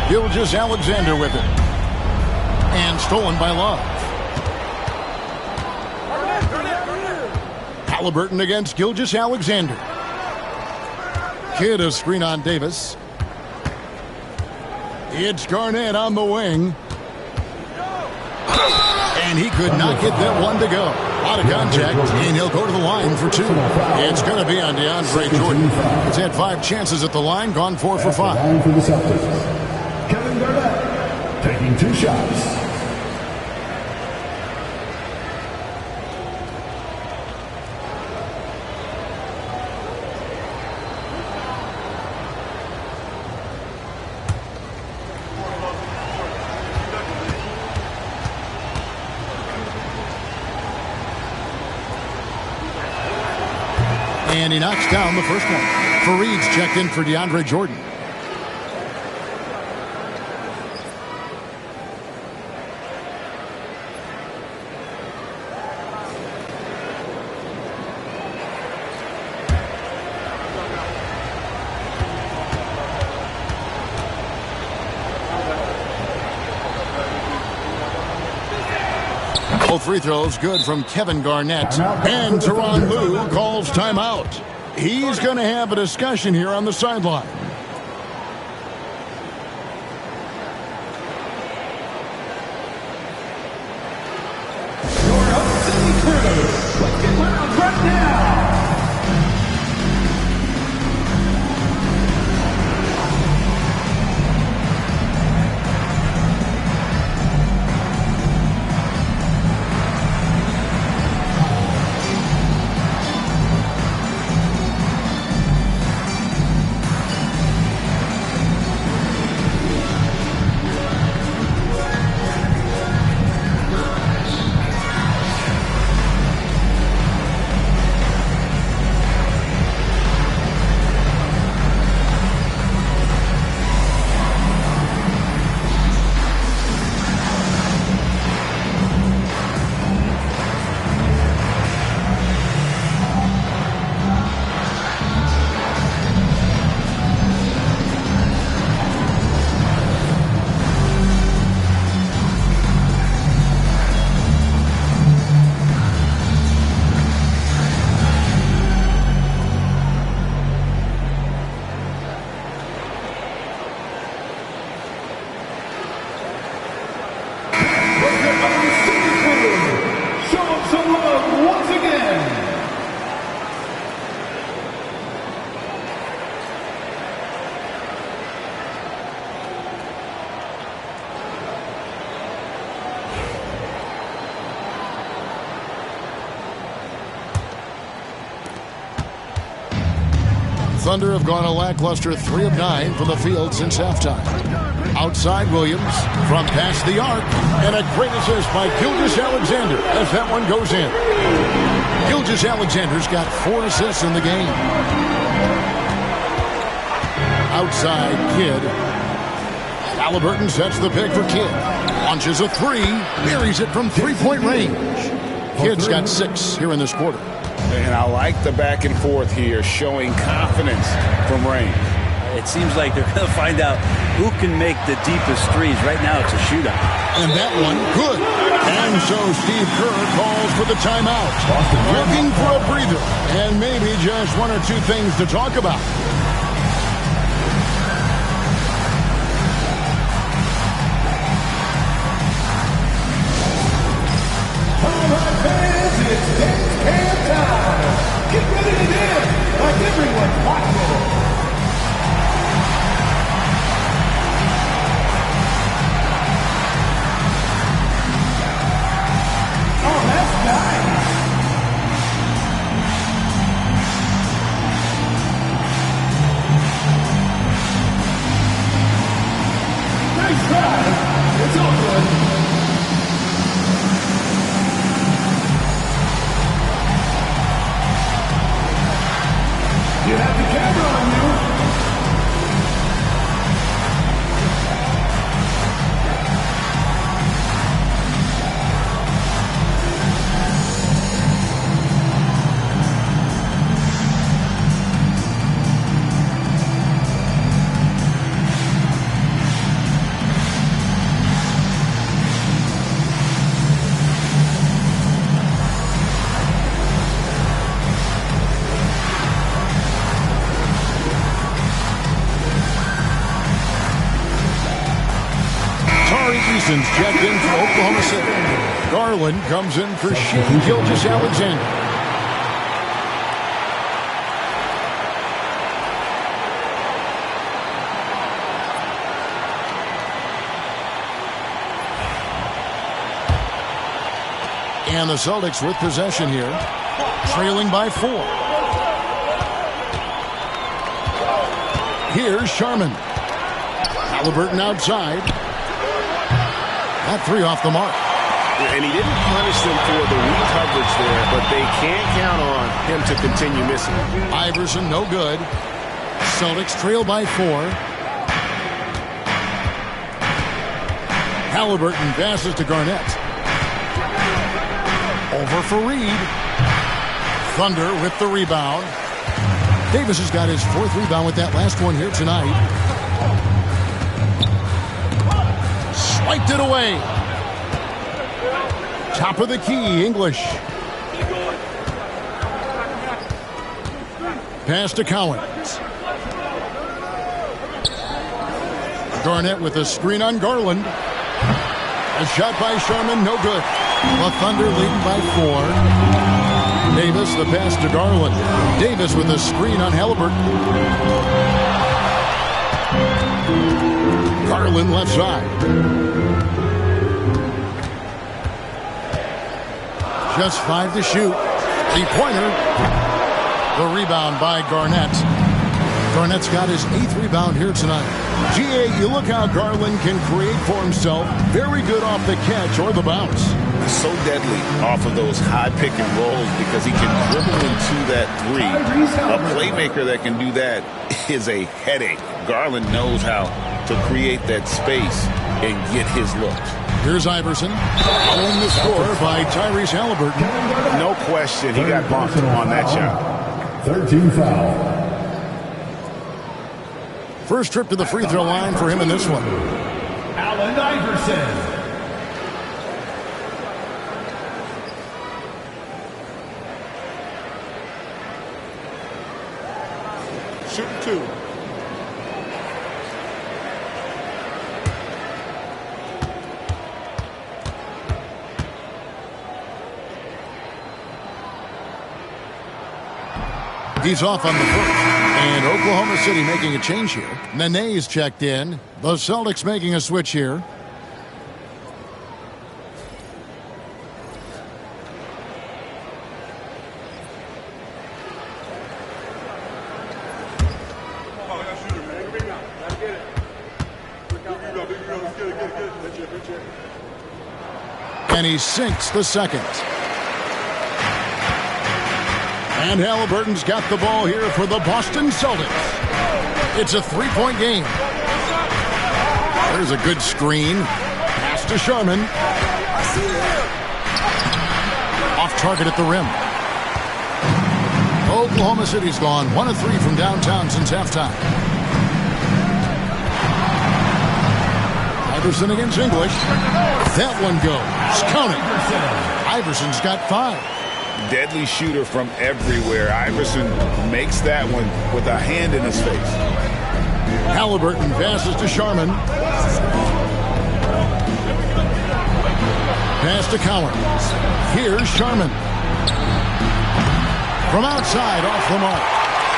Gilgeous-Alexander with it. And stolen by Love. Halliburton against Gilgeous-Alexander. Kidd a screen on Davis. It's Garnett on the wing. And he could not get that one to go. Out of contact, and he'll go to the line for 2. It's going to be on DeAndre Jordan. He's had 5 chances at the line, gone 4 for 5. For the Celtics, Kevin Garnett taking 2 shots. And he knocks down the first one. Fareed's checked in for DeAndre Jordan. Both free throws good from Kevin Garnett. And Tyronn Lue calls timeout. He's going to have a discussion here on the sideline. Your hosting crew, let's get loud right now. Thunder have gone a lackluster 3 of 9 from the field since halftime. Outside Williams from past the arc, and a great assist by Gilgeous-Alexander as that one goes in. Gilgeous-Alexander's got 4 assists in the game. Outside Kidd. Halliburton sets the pick for Kidd. Launches a 3, buries it from 3-point range. Kidd's got 6 here in this quarter. And I like the back and forth here, showing confidence from Rain. It seems like they're going to find out who can make the deepest threes. Right now it's a shootout. And that one, good. And so Steve Kerr calls for the timeout. Looking for a breather. And maybe just 1 or 2 things to talk about. All right, fans, it's dance can time. Get ready to dance like everyone's watching it. Nice try. It's all good. You have the camera on you. Easton's checked in for Oklahoma City. Garland comes in for Shai Gilgeous-Alexander. And the Celtics with possession here, trailing by 4. Here's Sharman. Halliburton outside. That 3 off the mark. And he didn't punish them for the weak coverage there, but they can't count on him to continue missing. Iverson, no good. Celtics trail by 4. Halliburton passes to Garnett. Over for Reed. Thunder with the rebound. Davis has got his 4th rebound with that last one here tonight. Swiped it away. Top of the key, English. Pass to Collins. Garnett with a screen on Garland. A shot by Sharman, no good. The Thunder lead by 4. Davis, the pass to Garland. Davis with a screen on Halliburton. Garland left side. Just 5 to shoot. 3-pointer. The rebound by Garnett. Garnett's got his 8th rebound here tonight. GA, you look how Garland can create for himself. Very good off the catch or the bounce. So deadly off of those high pick and rolls because he can dribble into that 3. A playmaker that can do that is a headache. Garland knows how to create that space and get his look. Here's Iverson. Following the score by Tyrese Halliburton. No question, he got bumped on that shot. 13 foul. First trip to the free throw line for him in this one. Allen Iverson. Shooting 2. He's off on the first. And Oklahoma City making a change here. Nenê checked in. The Celtics making a switch here. And he sinks the second. And Halliburton's got the ball here for the Boston Celtics. It's a three-point game. There's a good screen. Pass to Sharman. Off target at the rim. Oklahoma City's gone 1 of 3 from downtown since halftime. Iverson against English. That one goes. Count it. Iverson's got 5. Deadly shooter from everywhere. Iverson makes that one with a hand in his face. Halliburton passes to Sharman. Pass to Coward. Here's Sharman. From outside, off the mark.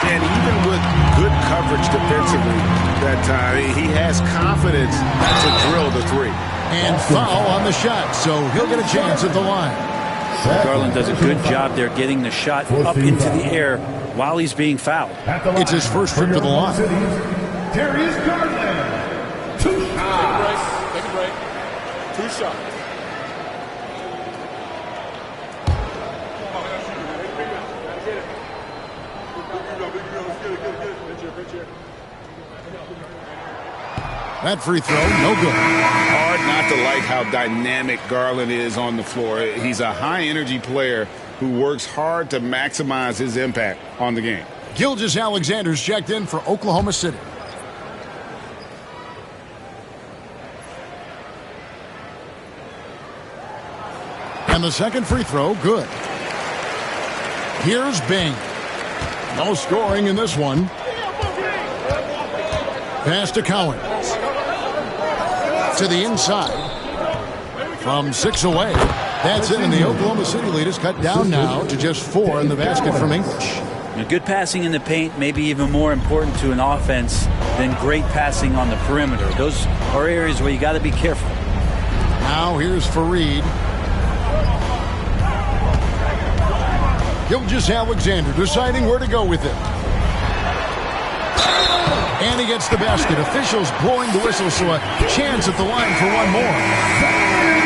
And even with good coverage defensively that time, he has confidence to drill the three. And foul on the shot, so he'll get a chance at the line. Garland does a good job there getting the shot up into the air while he's being fouled. It's his first trip to the line. Darius Garland. 2 shots. Take a break. 2 shots. That free throw, no good. Hard not to like how dynamic Garland is on the floor. He's a high-energy player who works hard to maximize his impact on the game. Gilgeous-Alexander's checked in for Oklahoma City. And the second free throw, good. Here's Bing. No scoring in this one. Pass to Cowan. To the inside. From 6 away. That's it, and the Oklahoma City lead is cut down now to just 4 in the basket from English. Good passing in the paint may be even more important to an offense than great passing on the perimeter. Those are areas where you got to be careful. Now here's Fareed. Gilgeous-Alexander deciding where to go with it. And he gets the basket. Officials blowing the whistle, so a chance at the line for one more.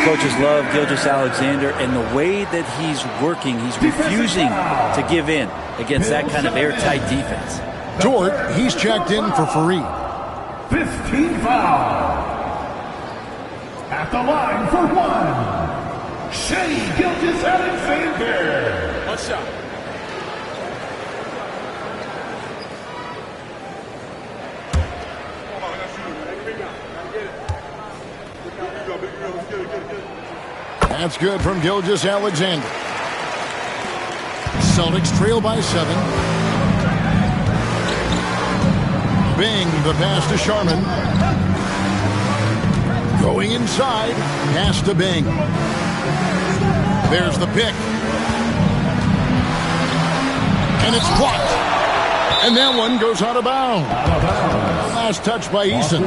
Coaches love Gilgeous-Alexander, and the way that he's working, he's refusing to give in against that kind of airtight defense. Dort, he's checked in for Fareed. 15 foul. At the line for 1. Shea Gilgeous-Alexander. 1 shot. That's good from Gilgeous-Alexander. Celtics trail by 7. Bing, the pass to Sharman. Going inside. Pass to Bing. There's the pick. And it's blocked. And that one goes out of bounds. Last touch by Eason.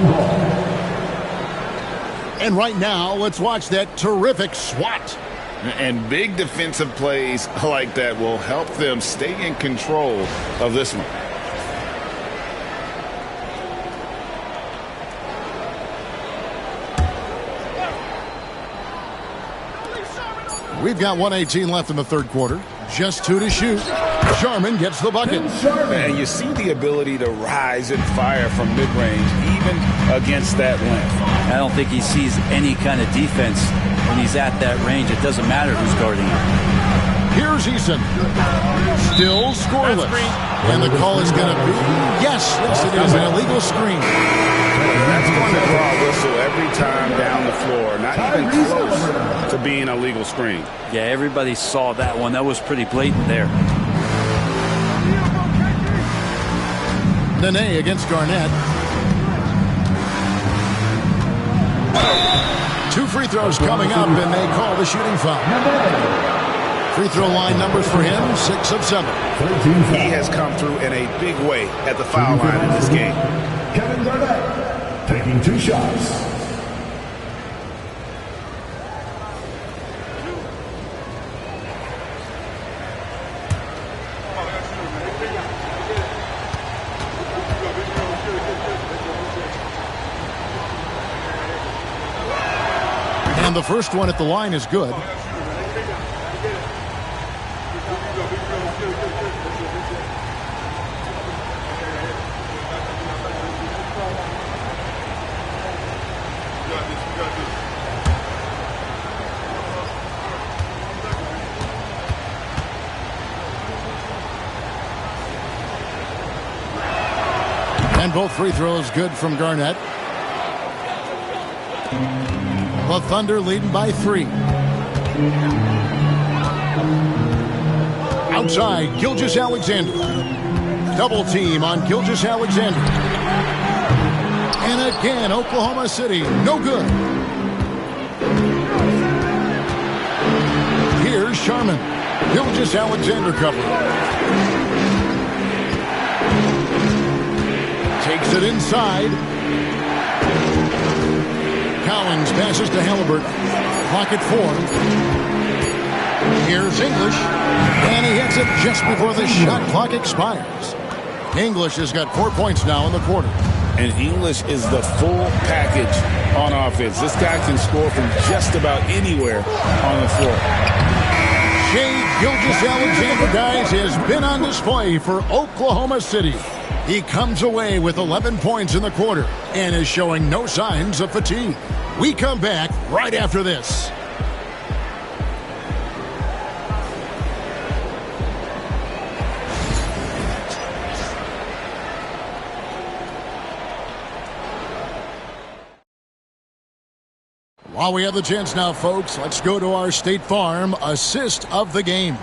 And right now, let's watch that terrific swat. And big defensive plays like that will help them stay in control of this one. We've got 1:18 left in the third quarter. Just 2 to shoot. Sharman gets the bucket. And you see the ability to rise and fire from mid-range, even against that length. I don't think he sees any kind of defense when he's at that range. It doesn't matter who's guarding him. Here's Eason. Still scoreless. And the call is going to be, yes, it is an illegal screen. That's going to draw a whistle every time down the floor. Not even close to being a legal screen. Yeah, everybody saw that one. That was pretty blatant there. Nenê against Garnett. 2 free throws coming up, and they call the shooting foul. Free throw line numbers for him, 6 of 7. He has come through in a big way at the foul line in this game. Kevin Garnett taking 2 shots. And the first one at the line is good. And both free throws good from Garnett. The Thunder leading by 3. Outside, Gilgeous-Alexander. Double team on Gilgeous-Alexander. And again, Oklahoma City, no good. Here's Sharman. Gilgeous-Alexander cover. Takes it inside. Collins passes to Halliburton. Clock at 4. Here's English. And he hits it just before the shot clock expires. English has got 4 points now in the quarter. And English is the full package on offense. This guy can score from just about anywhere on the floor. Shai Gilgeous-Alexander, guys, has been on display for Oklahoma City. He comes away with 11 points in the quarter and is showing no signs of fatigue. We come back right after this. While we have the chance now, folks, let's go to our State Farm assist of the game.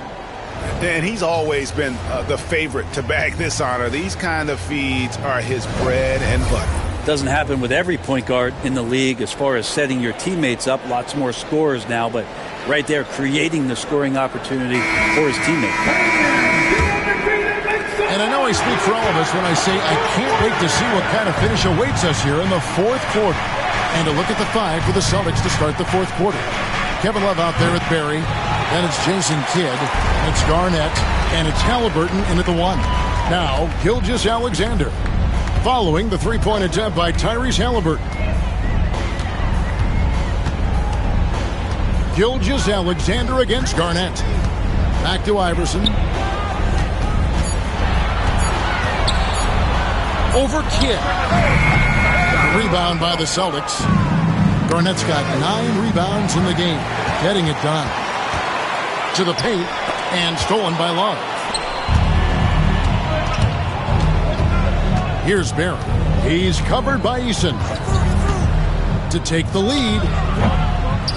And he's always been the favorite to bag this honor. These kind of feeds are his bread and butter. Doesn't happen with every point guard in the league as far as setting your teammates up. Lots more scorers now, but right there creating the scoring opportunity for his teammate. And I know I speak for all of us when I say I can't wait to see what kind of finish awaits us here in the fourth quarter. And to look at the 5 for the Celtics to start the fourth quarter. Kevin Love out there with Barry. Then it's Jason Kidd. It's Garnett. And it's Halliburton in at the 1. Now, Gilgeous-Alexander. Following the three-point attempt by Tyrese Halliburton. Gilgeous-Alexander against Garnett. Back to Iverson. Over Kidd. Rebound by the Celtics. Garnett's got 9 rebounds in the game. Getting it done. To the paint. And stolen by Love. Here's Barry. He's covered by Eason. To take the lead.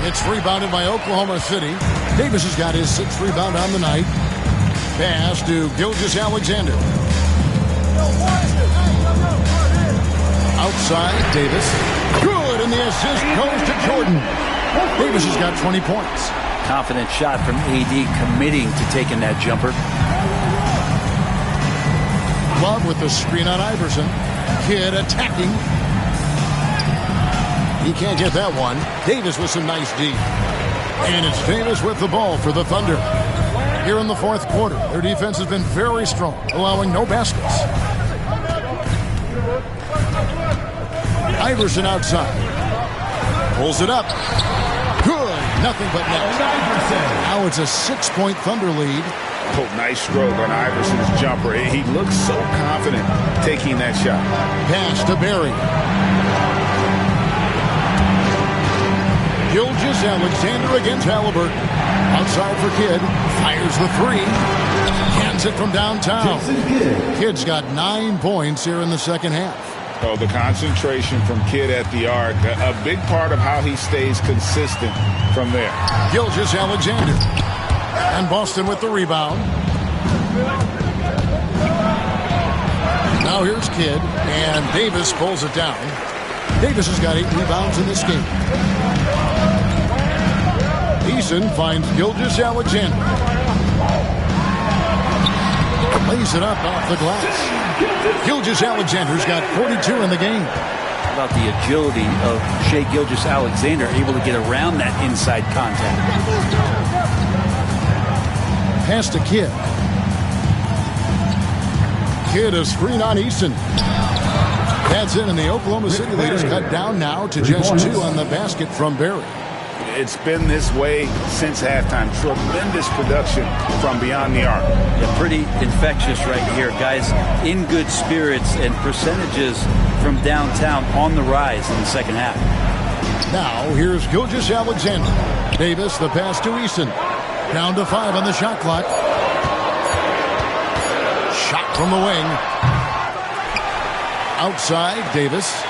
It's rebounded by Oklahoma City. Davis has got his 6th rebound on the night. Pass to Gilgeous-Alexander. Outside, Davis. Good, and the assist goes to Jordan. Davis has got 20 points. Confident shot from AD committing to taking that jumper. Love with the screen on Iverson. Kidd attacking. He can't get that one. Davis with some nice D. And it's Davis with the ball for the Thunder. Here in the fourth quarter, their defense has been very strong, allowing no baskets. Iverson outside. Pulls it up. Good. Nothing but net. Now it's a 6-point Thunder lead. Oh, nice stroke on Iverson's jumper. He looks so confident taking that shot. Pass to Barry. Gilgeous-Alexander against Halliburton. Outside for Kidd. Fires the 3. Cans it from downtown. Kidd's got 9 points here in the second half. Oh, the concentration from Kidd at the arc. A big part of how he stays consistent from there. Gilgeous-Alexander. And Boston with the rebound. Now here's Kidd. And Davis pulls it down. Davis has got 8 rebounds in this game. Eason finds Gilgeous-Alexander. Lays it up off the glass. Gilgeous-Alexander's got 42 in the game. How about the agility of Shai Gilgeous-Alexander, able to get around that inside contact. Pass to Kidd. Kidd a screen on Eason. That's in, and the Oklahoma City leaders cut down now to just 2 on the basket from Barry. It's been this way since halftime. Tremendous production from beyond the arc. Yeah, pretty infectious right here. Guys in good spirits and percentages from downtown on the rise in the second half. Now, here's Gilgeous-Alexander. Davis, the pass to Eason. Down to 5 on the shot clock. Shot from the wing. Outside, Davis.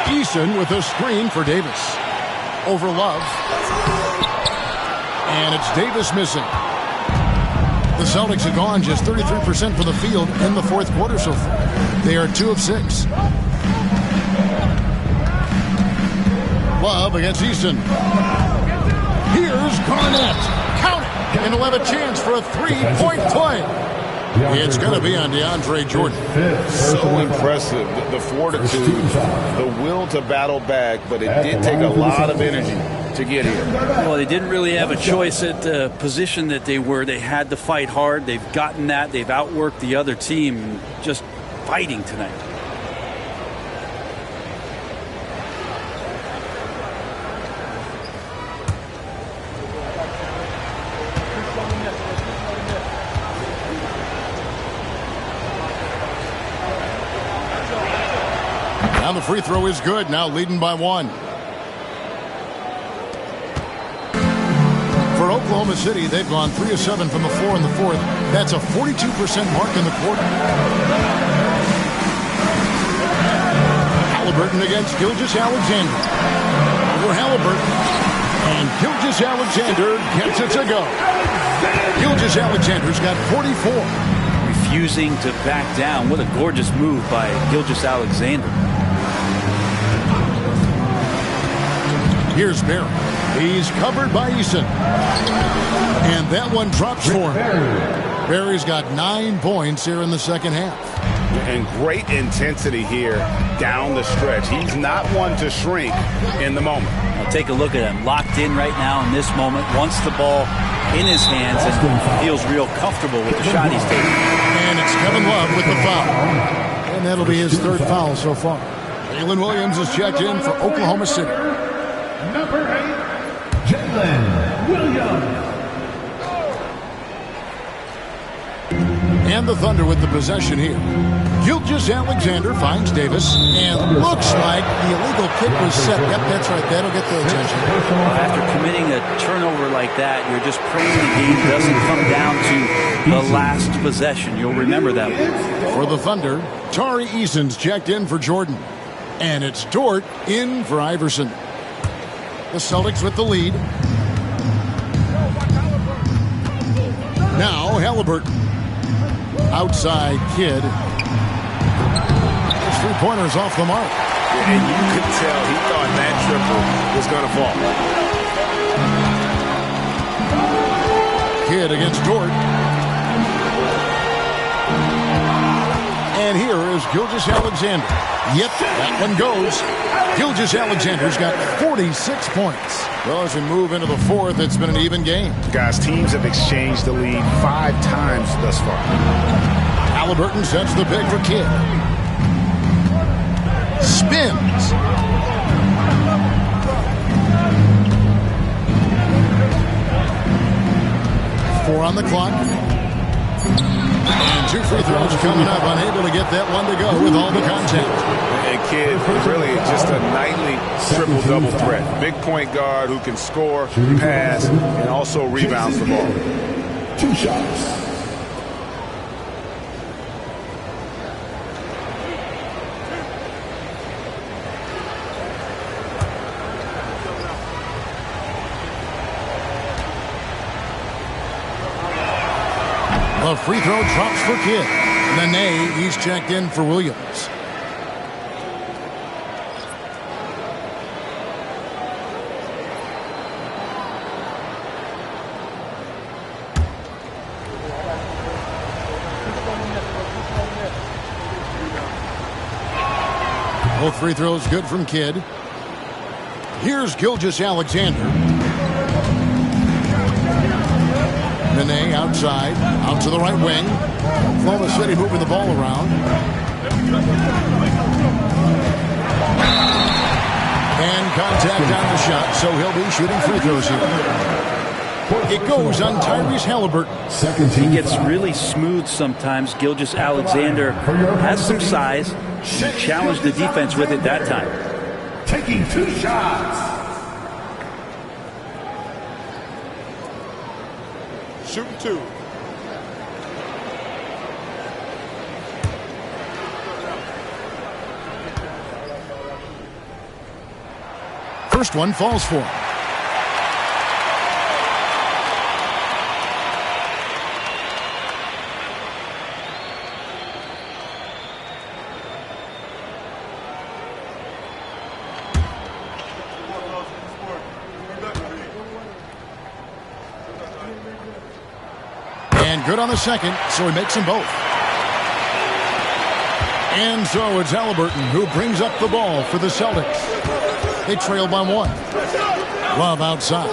Eason with a screen for Davis. Over Love. And it's Davis missing. The Celtics have gone just 33% from the field in the fourth quarter so far. They are 2 of 6. Love against Eason. Here's Garnett. Count it. And he'll have a chance for a 3-point play. It's going to be on DeAndre Jordan. So impressive. The fortitude, the will to battle back, but it did take a lot of energy to get here. Well, they didn't really have a choice at the position that they were. They had to fight hard. They've gotten that. They've outworked the other team. Just fighting tonight. Now the free throw is good. Now leading by 1. For Oklahoma City, they've gone 3 of 7 from the floor in the fourth. That's a 42% mark in the quarter. Halliburton against Gilgeous-Alexander. Over Halliburton. And Gilgeous-Alexander gets it to go. Gilgeous-Alexander's got 44. Refusing to back down. What a gorgeous move by Gilgeous-Alexander. Here's Barry. He's covered by Eason. And that one drops for him. Barry's got 9 points here in the second half. And great intensity here down the stretch. He's not one to shrink in the moment. Now take a look at him. Locked in right now in this moment. Wants the ball in his hands and feels real comfortable with the shot he's taking. And it's Kevin Love with the foul. And that'll be his 3rd foul so far. Jalen Williams is checked in for Oklahoma City. Number 8, Jalen Williams. And the Thunder with the possession here. Gilgeous-Alexander finds Davis, and looks like the illegal kick was set. Yep, that's right. That'll get the attention. After committing a turnover like that, you're just praying the game doesn't come down to the last possession. You'll remember that one. For the Thunder, Tari Eason's checked in for Jordan. And it's Dort in for Iverson. The Celtics with the lead. Now Halliburton. Outside Kidd. His 3-pointer's off the mark. And you could tell he thought that triple was going to fall. Kidd against Dort. And here is Gilgeous-Alexander. Yep, that one goes. Gilgeous-Alexander's got 46 points. Well, as we move into the fourth, it's been an even game. Guys, teams have exchanged the lead 5 times thus far. Halliburton sets the pick for Kidd. Spins. Four on the clock. And 2 free throws coming up. Unable to get that one to go with all the contact. And Kidd is really just a nightly triple-double threat. Big point guard who can score, pass, and also rebounds the ball. 2 shots. A free throw drops for Kidd. Nenê, he's checked in for Williams. Both free throws good from Kidd. Here's Gilgeous-Alexander. Nenê outside, out to the right wing. Oklahoma City moving the ball around. And contact back down the shot, so he'll be shooting free throws here. It goes on Tyrese Halliburton. He gets really smooth sometimes. Gilgeous-Alexander has some size. He challenged the defense with it that time. Taking 2 shots. Shooting 2. First one falls for him. And good on the second, so he makes them both. And so it's Halliburton who brings up the ball for the Celtics. They trail by 1. Love outside.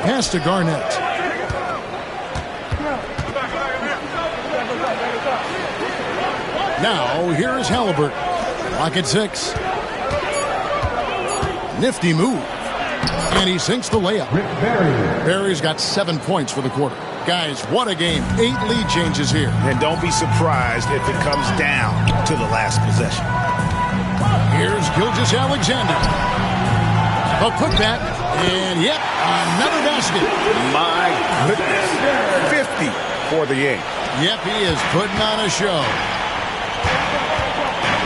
Pass to Garnett. Now, here is Halliburton. Clock at 6. Nifty move. And he sinks the layup. Barry's got 7 points for the quarter. Guys, what a game. 8 lead changes here. And don't be surprised if it comes down to the last possession. Here's Gilgeous-Alexander. A putback, and yep, another basket. My goodness. 50 for the game. Yep, he is putting on a show.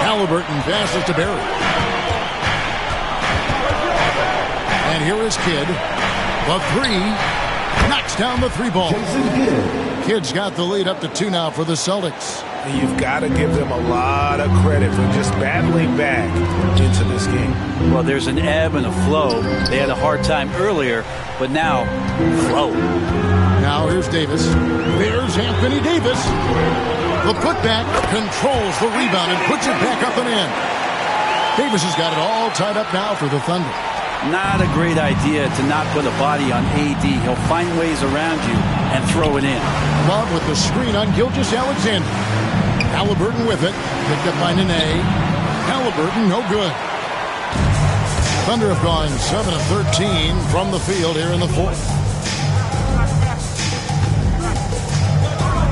Halliburton passes to Barry. And here is Kidd. The 3. Knocks down the 3 ball. Kidd's got the lead up to 2 now for the Celtics. You've got to give them a lot of credit for just battling back into this game. Well, there's an ebb and a flow. They had a hard time earlier, but now, flow. Now here's Davis. There's Anthony Davis. The putback controls the rebound and puts it back up and in. Davis has got it all tied up now for the Thunder. Not a great idea to not put a body on AD. He'll find ways around you and throw it in. Love with the screen on Gilgeous-Alexander. Halliburton with it. Picked up by Nenê. Halliburton, no good. Thunder have gone 7 of 13 from the field here in the 4th.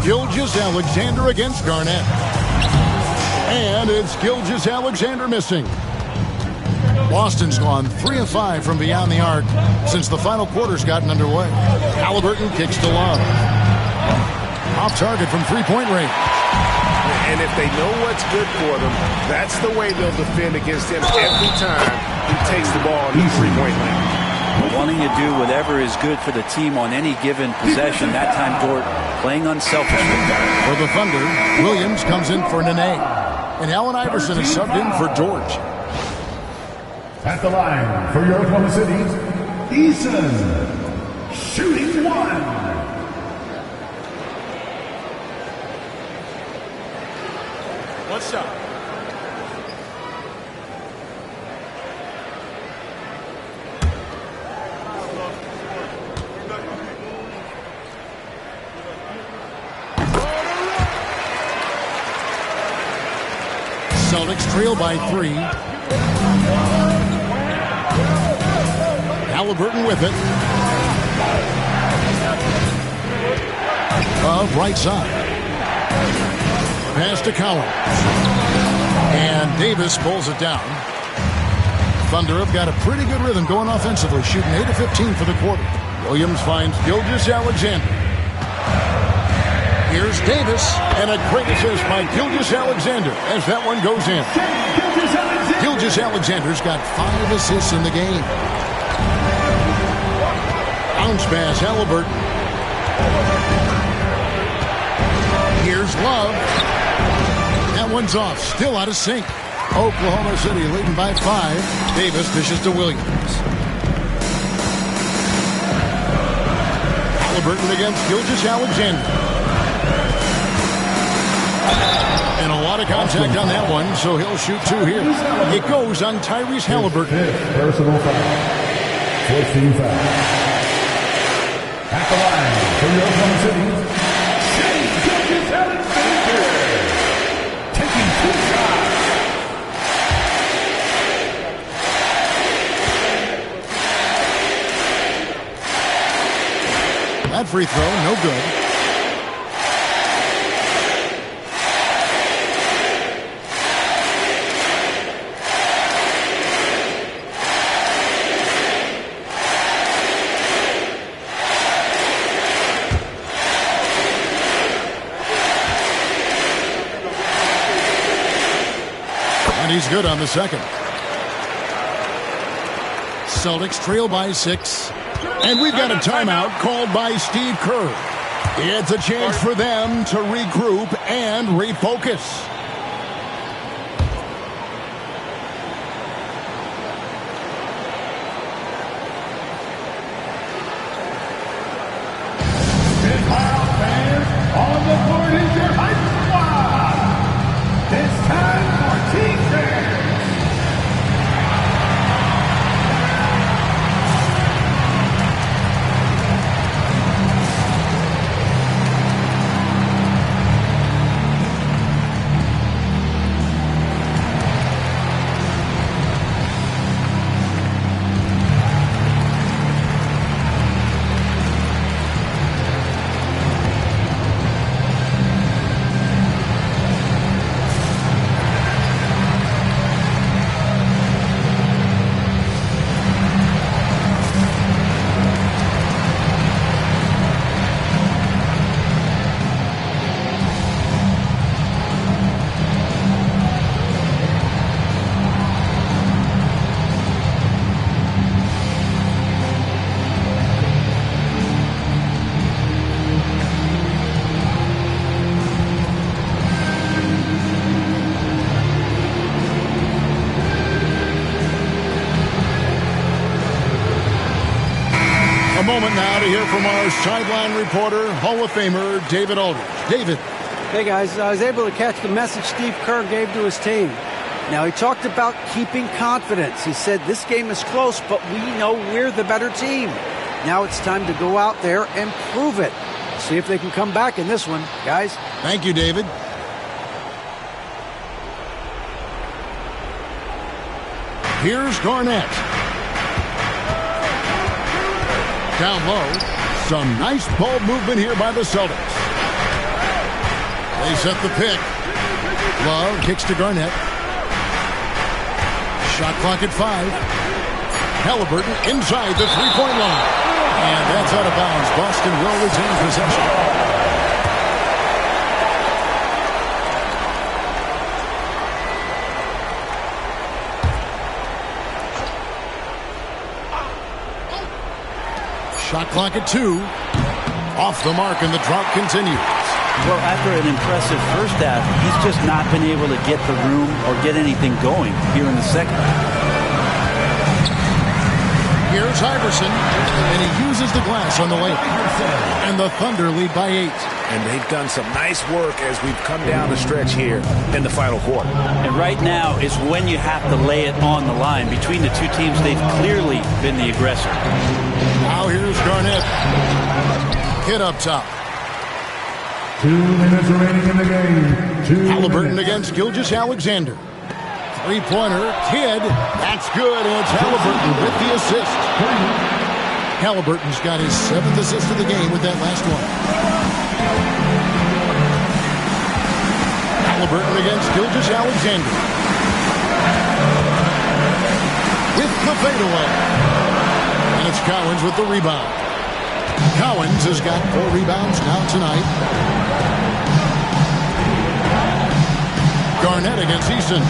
Gilgeous-Alexander against Garnett. And it's Gilgeous-Alexander missing. Boston's gone 3 of 5 from beyond the arc since the final quarter's gotten underway. Halliburton kicks to Love. Off target from 3-point range. And if they know what's good for them, that's the way they'll defend against him every time he takes the ball in the 3-point line. Wanting to do whatever is good for the team on any given possession. That time, Dort playing unselfishly. For the Thunder, Williams comes in for Nenê. And Allen Iverson is subbed in for Dort. At the line for your Oklahoma City, Eason, shooting 1. One shot. Celtics trail by 3. Halliburton with it. Right side. Pass to Collins. And Davis pulls it down. Thunder have got a pretty good rhythm going offensively, shooting 8 of 15 for the quarter. Williams finds Gilgeous-Alexander. Here's Davis, and a great assist by Gilgeous-Alexander as that one goes in. Gilgeous-Alexander's got 5 assists in the game. Bounce pass, Halliburton. Here's Love. That one's off, still out of sync. Oklahoma City leading by 5. Davis dishes to Williams. Halliburton against Gilgeous-Alexander. And a lot of contact on that one, so he'll shoot 2 here. It goes on Tyrese Halliburton. Personal foul. 14 foul. At the line for your Oklahoma City, Gilgeous-Alexander. Taking 2 shots. That free throw, no good. And he's good on the second. Celtics trail by 6. And we've got a timeout called by Steve Kerr. It's a chance for them to regroup and refocus. Fans, on the board is your hype squad. It's time for defense. Moment now to hear from our sideline reporter, Hall of Famer David Aldridge. David. Hey, guys. I was able to catch the message Steve Kerr gave to his team. Now, he talked about keeping confidence. He said this game is close, but we know we're the better team. Now it's time to go out there and prove it. See if they can come back in this one, guys. Thank you, David. Here's Garnett. Down low. Some nice ball movement here by the Celtics. They set the pick. Love kicks to Garnett. Shot clock at 5. Halliburton inside the three-point line. And that's out of bounds. Boston will retain possession. Shot clock at 2. Off the mark, and the drought continues. Well, after an impressive first half, he's just not been able to get the room or get anything going here in the second. Here's Iverson, and he uses the glass on the lane. And the Thunder lead by 8. And they've done some nice work as we've come down the stretch here in the final quarter. And right now is when you have to lay it on the line. Between the two teams, they've clearly been the aggressor. Now here's Garnett. Kid up top. 2 minutes remaining in the game. Halliburton against Gilgeous-Alexander. Three-pointer. Kid. That's good, and it's Halliburton with the assist. Halliburton's got his 7th assist of the game with that last one. Halliburton against Gilgeous-Alexander. With the fadeaway. And it's Cowens with the rebound. Cowens has got 4 rebounds now tonight. Garnett against Easton.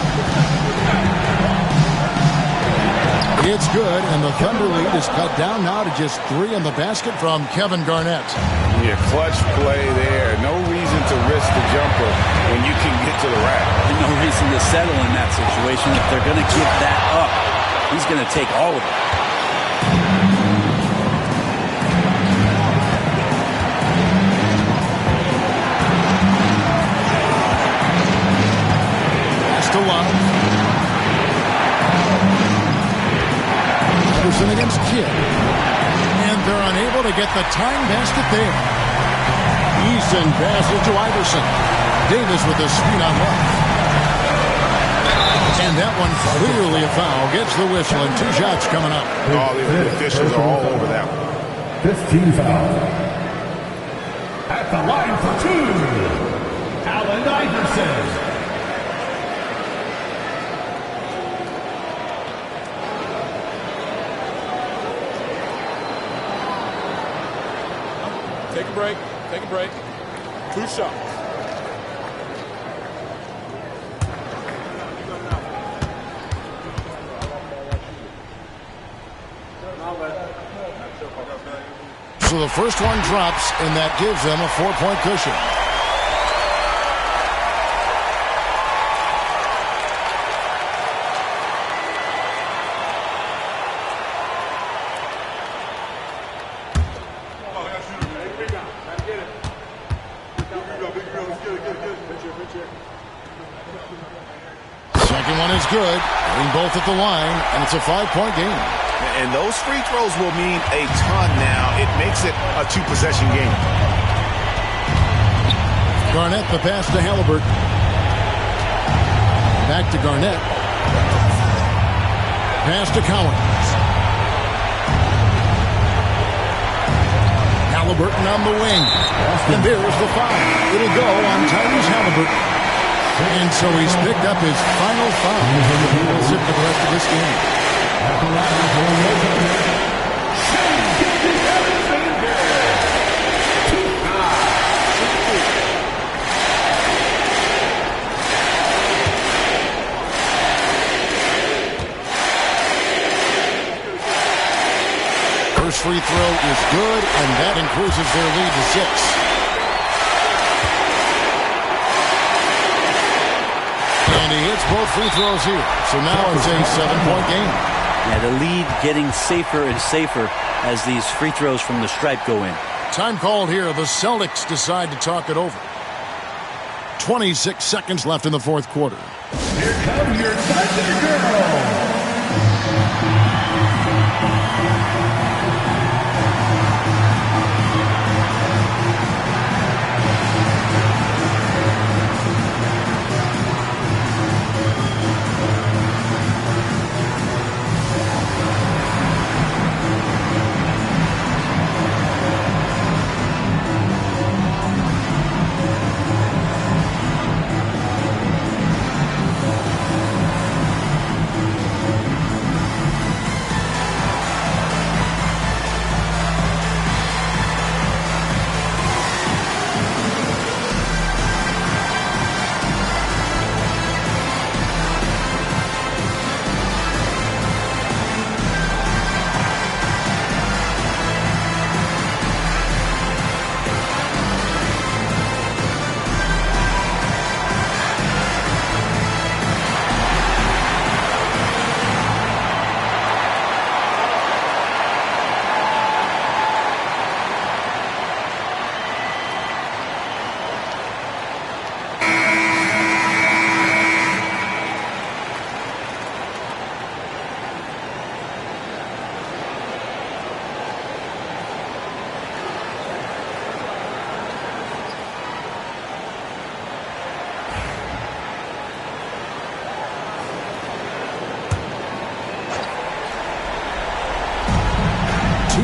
It's good, and the Thunder lead is cut down now to just 3 in the basket from Kevin Garnett. Yeah, clutch play there. No reason to risk the jumper when you can get to the rack. And no reason to settle in that situation. If they're going to give that up, he's going to take all of it. Pass to Love. Anderson against Kidd. And they're unable to get the tying basket there. Easton passes to Iverson. Davis with a screen on Love. And that one clearly a foul. Gets the whistle, and 2 shots coming up. Oh, the officials are all over that one. 15 foul. At the line for two, Allen Iverson. Take a break. Take a break. 2 shots. So the first one drops, and that gives them a 4-point cushion. Second one is good. Hitting both at the line, and it's a 5-point game. And those free throws will mean a ton now. It makes it a 2-possession game. Garnett, the pass to Halliburton. Back to Garnett. Pass to Collins. Halliburton on the wing. And there's the foul. It'll go on Tyrese Halliburton. And so he's picked up his final foul. He'll sit for the rest of this game. First free throw is good, and that increases their lead to 6. And he hits both free throws here. So now it's a 7-point game. Yeah, the lead getting safer and safer as these free throws from the stripe go in. Time called here. The Celtics decide to talk it over. 26 seconds left in the fourth quarter. Here come your Thunder Girls.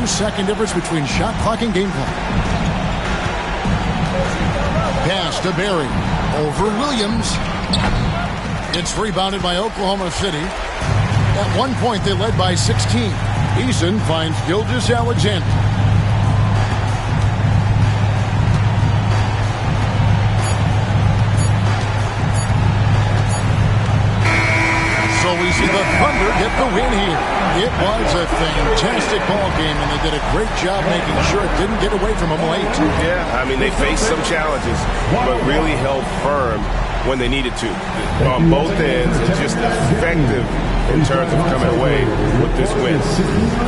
Second difference between shot clock and game clock. Pass to Berry. Over Williams. It's rebounded by Oklahoma City. At one point, they led by 16. Eason finds Gilgeous-Alexander. So we see the Thunder get the win here. It was a fantastic ball game, and they did a great job making sure it didn't get away from them late. Yeah, I mean, they faced some challenges, but really held firm when they needed to. On both ends, and just effective in terms of coming away with this win.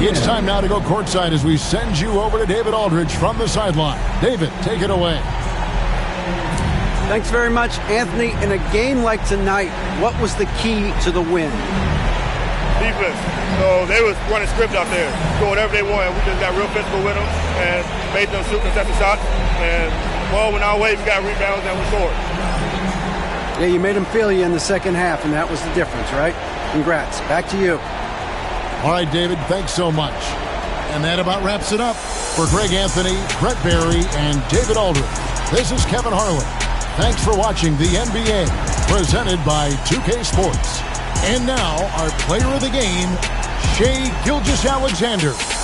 It's time now to go courtside as we send you over to David Aldridge from the sideline. David, take it away. Thanks very much, Anthony. In a game like tonight, what was the key to the win? Defense. So they was running script out there, do whatever they wanted. We just got real physical with them and made them shoot contested shots. And ball went our way. We got rebounds and we scored. Yeah, you made them feel you in the second half, and that was the difference, right? Congrats. Back to you. All right, David, thanks so much. And that about wraps it up. For Greg Anthony, Brett Barry, and David Aldridge, this is Kevin Harlan. Thanks for watching the NBA, presented by 2K Sports. And now, our player of the game, Shai Gilgeous-Alexander.